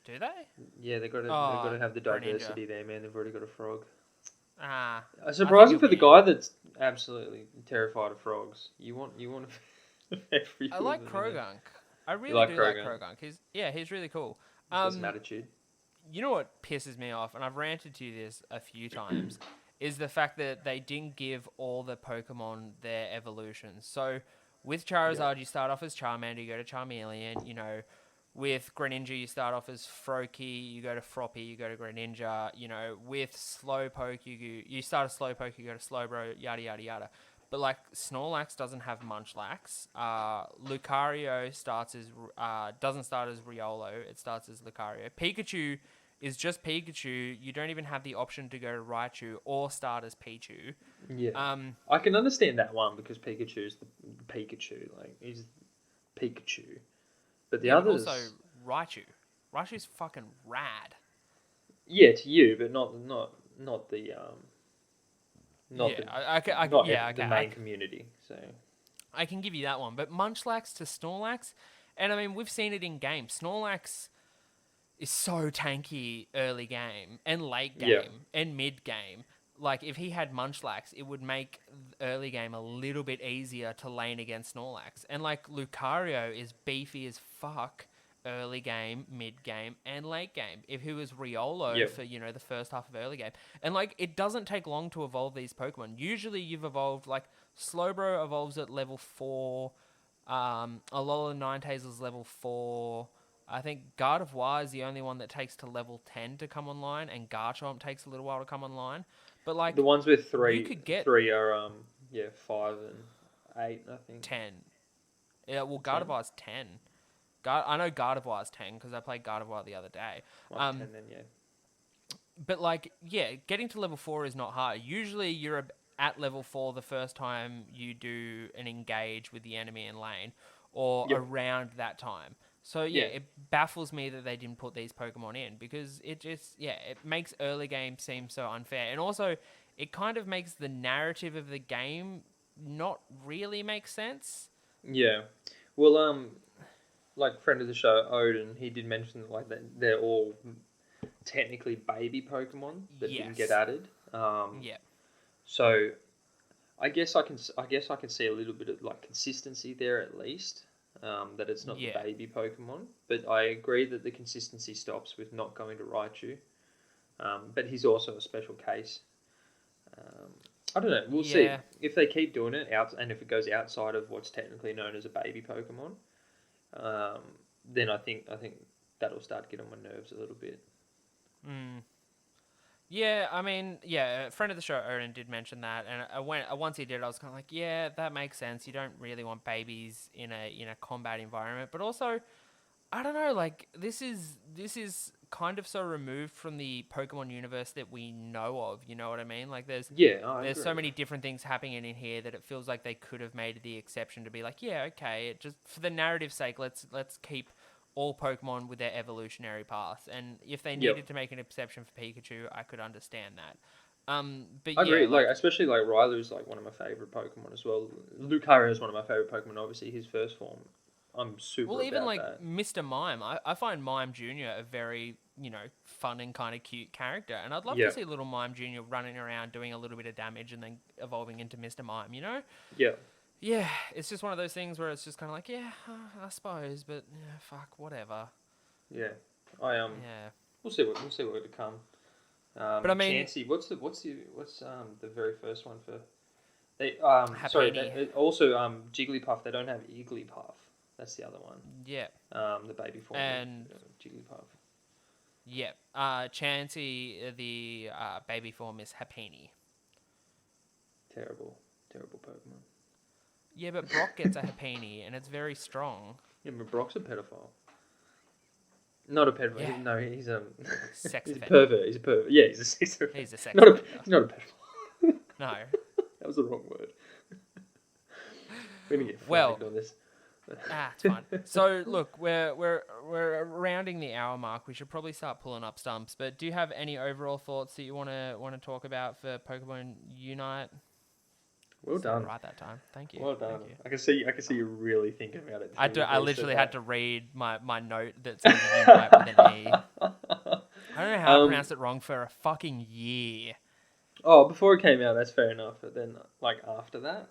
Do they? Yeah, they've got to have the diversity there, man. They've already got a frog. Surprising for the guy that's absolutely terrified of frogs. You want every. I like Krogunk. I really do like Krogunk. He's really cool. Some attitude. You know what pisses me off, and I've ranted to you this a few times, is the fact that they didn't give all the Pokemon their evolutions. So with Charizard, you start off as Charmander, you go to Charmeleon. You know, with Greninja, you start off as Froakie, you go to Froppy, you go to Greninja. You know, with Slowpoke, you start as Slowpoke, you go to Slowbro, yada yada yada. But like Snorlax doesn't have Munchlax. Lucario doesn't start as Riolo. It starts as Lucario. Pikachu is just Pikachu. You don't even have the option to go to Raichu or start as Pichu. Yeah. I can understand that one because Pikachu's the Pikachu. Like he's Pikachu. But the others but also Raichu. Raichu's fucking rad. Yeah, to you, but not the the main community. So I can give you that one, but Munchlax to Snorlax, and I mean we've seen it in game. Snorlax is so tanky early game and late game and mid game. Like if he had Munchlax, it would make early game a little bit easier to lane against Snorlax. And like Lucario is beefy as fuck early game, mid game, and late game. If he was Riolo for, the first half of early game. And like it doesn't take long to evolve these Pokemon. Usually you've evolved like Slowbro evolves at level 4, Alola Ninetales is level 4. I think Gardevoir is the only one that takes to level 10 to come online, and Garchomp takes a little while to come online. But like the ones with three, you could get 3 are 5 and 8, I think. 10. Yeah, well Gardevoir's 10. I know Gardevoir's 10 because I played Gardevoir the other day. 10 then, yeah. But like, getting to level 4 is not hard. Usually you're at level 4 the first time you do an engage with the enemy in lane, or around that time. So it baffles me that they didn't put these Pokemon in because it just it makes early game seem so unfair, and also it kind of makes the narrative of the game not really make sense. Yeah, well, like friend of the show Odin, he did mention that they're all technically baby Pokemon that didn't get added. So I guess I can see a little bit of like consistency there at least. That it's not the baby Pokemon, but I agree that the consistency stops with not going to Raichu. But he's also a special case. I don't know. We'll see if they keep doing it out, and if it goes outside of what's technically known as a baby Pokemon. Then I think that'll start getting on my nerves a little bit. Yeah, I mean, a friend of the show, Odin, did mention that, and once he did, I was kind of like, yeah, that makes sense. You don't really want babies in a combat environment, but also, I don't know, like this is kind of so removed from the Pokemon universe that we know of. You know what I mean? Like there's so many different things happening in here that it feels like they could have made the exception to be like, it just for the narrative's sake, let's keep all Pokemon with their evolutionary paths, and if they needed to make an exception for Pikachu, I could understand that. But I agree, like especially like Rylu's like one of my favorite Pokemon as well. Lucario is one of my favorite Pokemon. Obviously, his first form, I'm super. Well, even about like that. Mr. Mime, I find Mime Jr. a very fun and kind of cute character, and I'd love to see little Mime Jr. running around doing a little bit of damage and then evolving into Mr. Mime. Yeah, it's just one of those things where it's just kind of like, I suppose, but fuck, whatever. Yeah, we'll see what to come. But I mean, Chansey, what's the very first one for? They also Jigglypuff. They don't have Igglypuff. That's the other one. Yeah. The baby form And of Jigglypuff. yeah, Chansey, the baby form is Happiny. Terrible Pokemon. Yeah, but Brock gets a Happiny, and it's very strong. Yeah, but Brock's a pedophile. Not a pedophile. Yeah. No, he's Sex he's a offender. pervert. He's a pervert. Yeah, he's a sex offender. He's a sex Not a, offender. he's not a pedophile. No. That was the wrong word. We're gonna get Well, flagged on this. it's fine. So look, we're rounding the hour mark. We should probably start pulling up stumps. But do you have any overall thoughts that you want to talk about for Pokemon Unite? Well Said it done. right that time. Thank you. Well done. Thank you. I can see you really thinking about it. I literally had to read my note that says Unite with an E. I don't know how I pronounced it wrong for a fucking year. Oh, before it came out, that's fair enough. But then, like after that,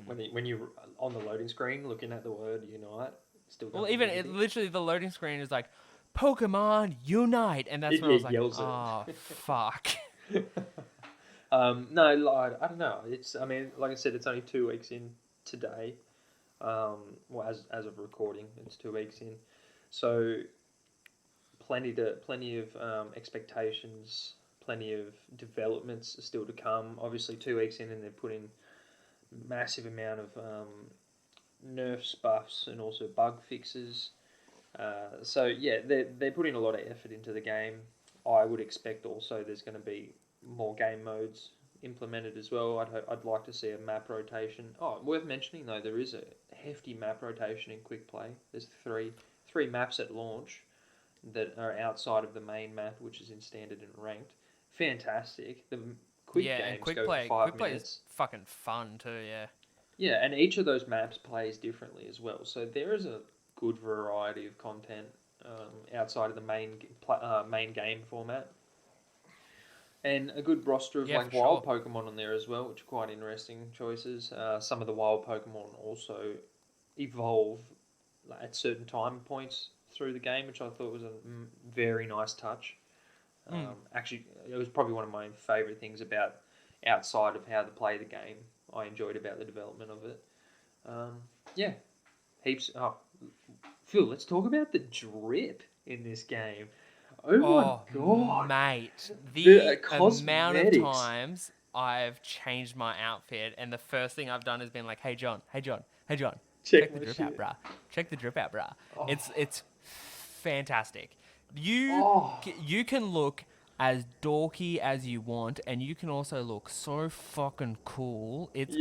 when you on the loading screen looking at the word Unite, still. Well, even literally the loading screen is like Pokemon Unite, and that's when I was like, oh fuck. No, I don't know. I mean, like I said, it's only 2 weeks in today. Well, as of recording, it's 2 weeks in. So, plenty of expectations, plenty of developments are still to come. Obviously, 2 weeks in, and they've put in massive amount of nerfs, buffs, and also bug fixes. So yeah, they're putting a lot of effort into the game. I would expect also there's going to be more game modes implemented as well. I'd like to see a map rotation. Oh, worth mentioning though, there is a hefty map rotation in Quick Play. There's three maps at launch that are outside of the main map, which is in standard and ranked. Fantastic. The quick games and Quick go Play, for 5 Quick Play minutes. is fucking fun too. Yeah. Yeah, and each of those maps plays differently as well. So there is a good variety of content outside of the main game format. And a good roster of wild Pokemon on there as well, which are quite interesting choices. Some of the wild Pokemon also evolve at certain time points through the game, which I thought was a very nice touch. Actually, it was probably one of my favourite things about outside of how to play the game. I enjoyed about the development of it. Yeah, heaps. Oh, Phil, let's talk about the drip in this game. Oh my god, mate! The amount of cosmetics. times I've changed my outfit, and the first thing I've done has been like, "Hey John, check the drip out, brah. Check the drip out, brah." It's fantastic. You can look as dorky as you want, and you can also look so fucking cool. It's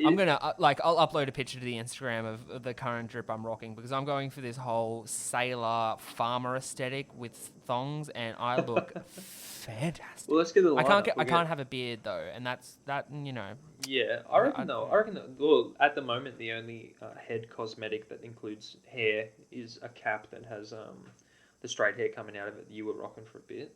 I'm gonna I'll upload a picture to the Instagram of the current drip I'm rocking, because I'm going for this whole sailor farmer aesthetic with thongs, and I look fantastic. Well, let's get the lineup. I can't have a beard though, and that's you know. Yeah, I reckon that. Well, at the moment, the only head cosmetic that includes hair is a cap that has the straight hair coming out of it that you were rocking for a bit.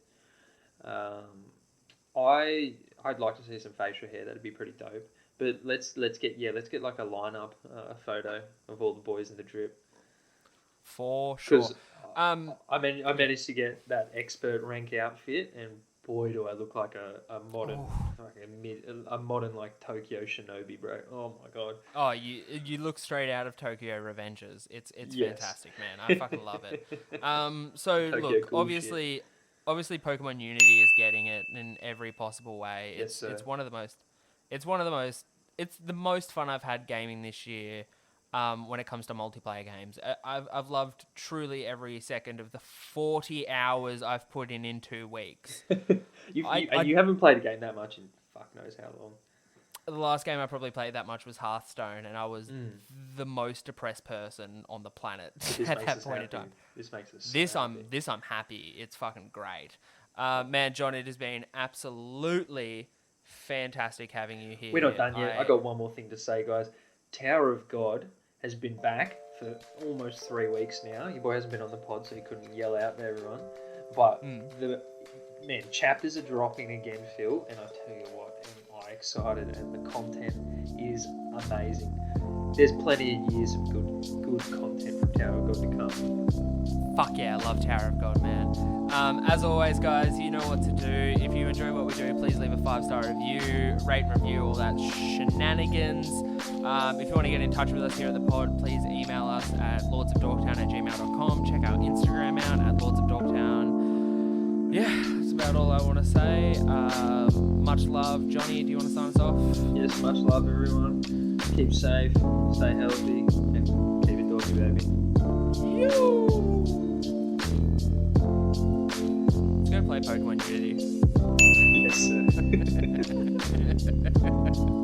I'd like to see some facial hair. That'd be pretty dope. But let's get like a lineup, a photo of all the boys in the drip. For sure. I managed to get that expert rank outfit, and boy, do I look like a modern, a modern like Tokyo Shinobi, bro. Oh my god. Oh, you look straight out of Tokyo Revengers. It's fantastic, man. I fucking love it. So Tokyo look, cool obviously Pokemon Unity is getting it in every possible way. It's the most fun I've had gaming this year. When it comes to multiplayer games, I've loved truly every second of the 40 hours I've put in 2 weeks. You haven't played a game that much in fuck knows how long. The last game I probably played that much was Hearthstone, and I was the most depressed person on the planet at that point in time. This makes us I'm happy. It's fucking great. Man, John, it has been absolutely fantastic having you here. We're not done yet. I got one more thing to say, guys. Tower of God has been back for almost 3 weeks now. Your boy hasn't been on the pod, so he couldn't yell out to everyone. But chapters are dropping again, Phil, and I tell you what, am I excited, and the content is amazing. There's plenty of years of good content from Tower of God to come. Fuck yeah, I love Tower of God, man. As always, guys, you know what to do. If you enjoy what we do, please leave a 5-star review, rate and review, all that shenanigans. If you want to get in touch with us here at the pod, please email us at lordsofdorktown@gmail.com. Check our Instagram out at lordsofdorktown. Yeah, that's about all I want to say. Much love. Johnny, do you want to sign us off? Yes, much love, everyone. Keep safe, stay healthy, and keep it dorky, baby. Let's go play Pokemon Unity. Yes, sir.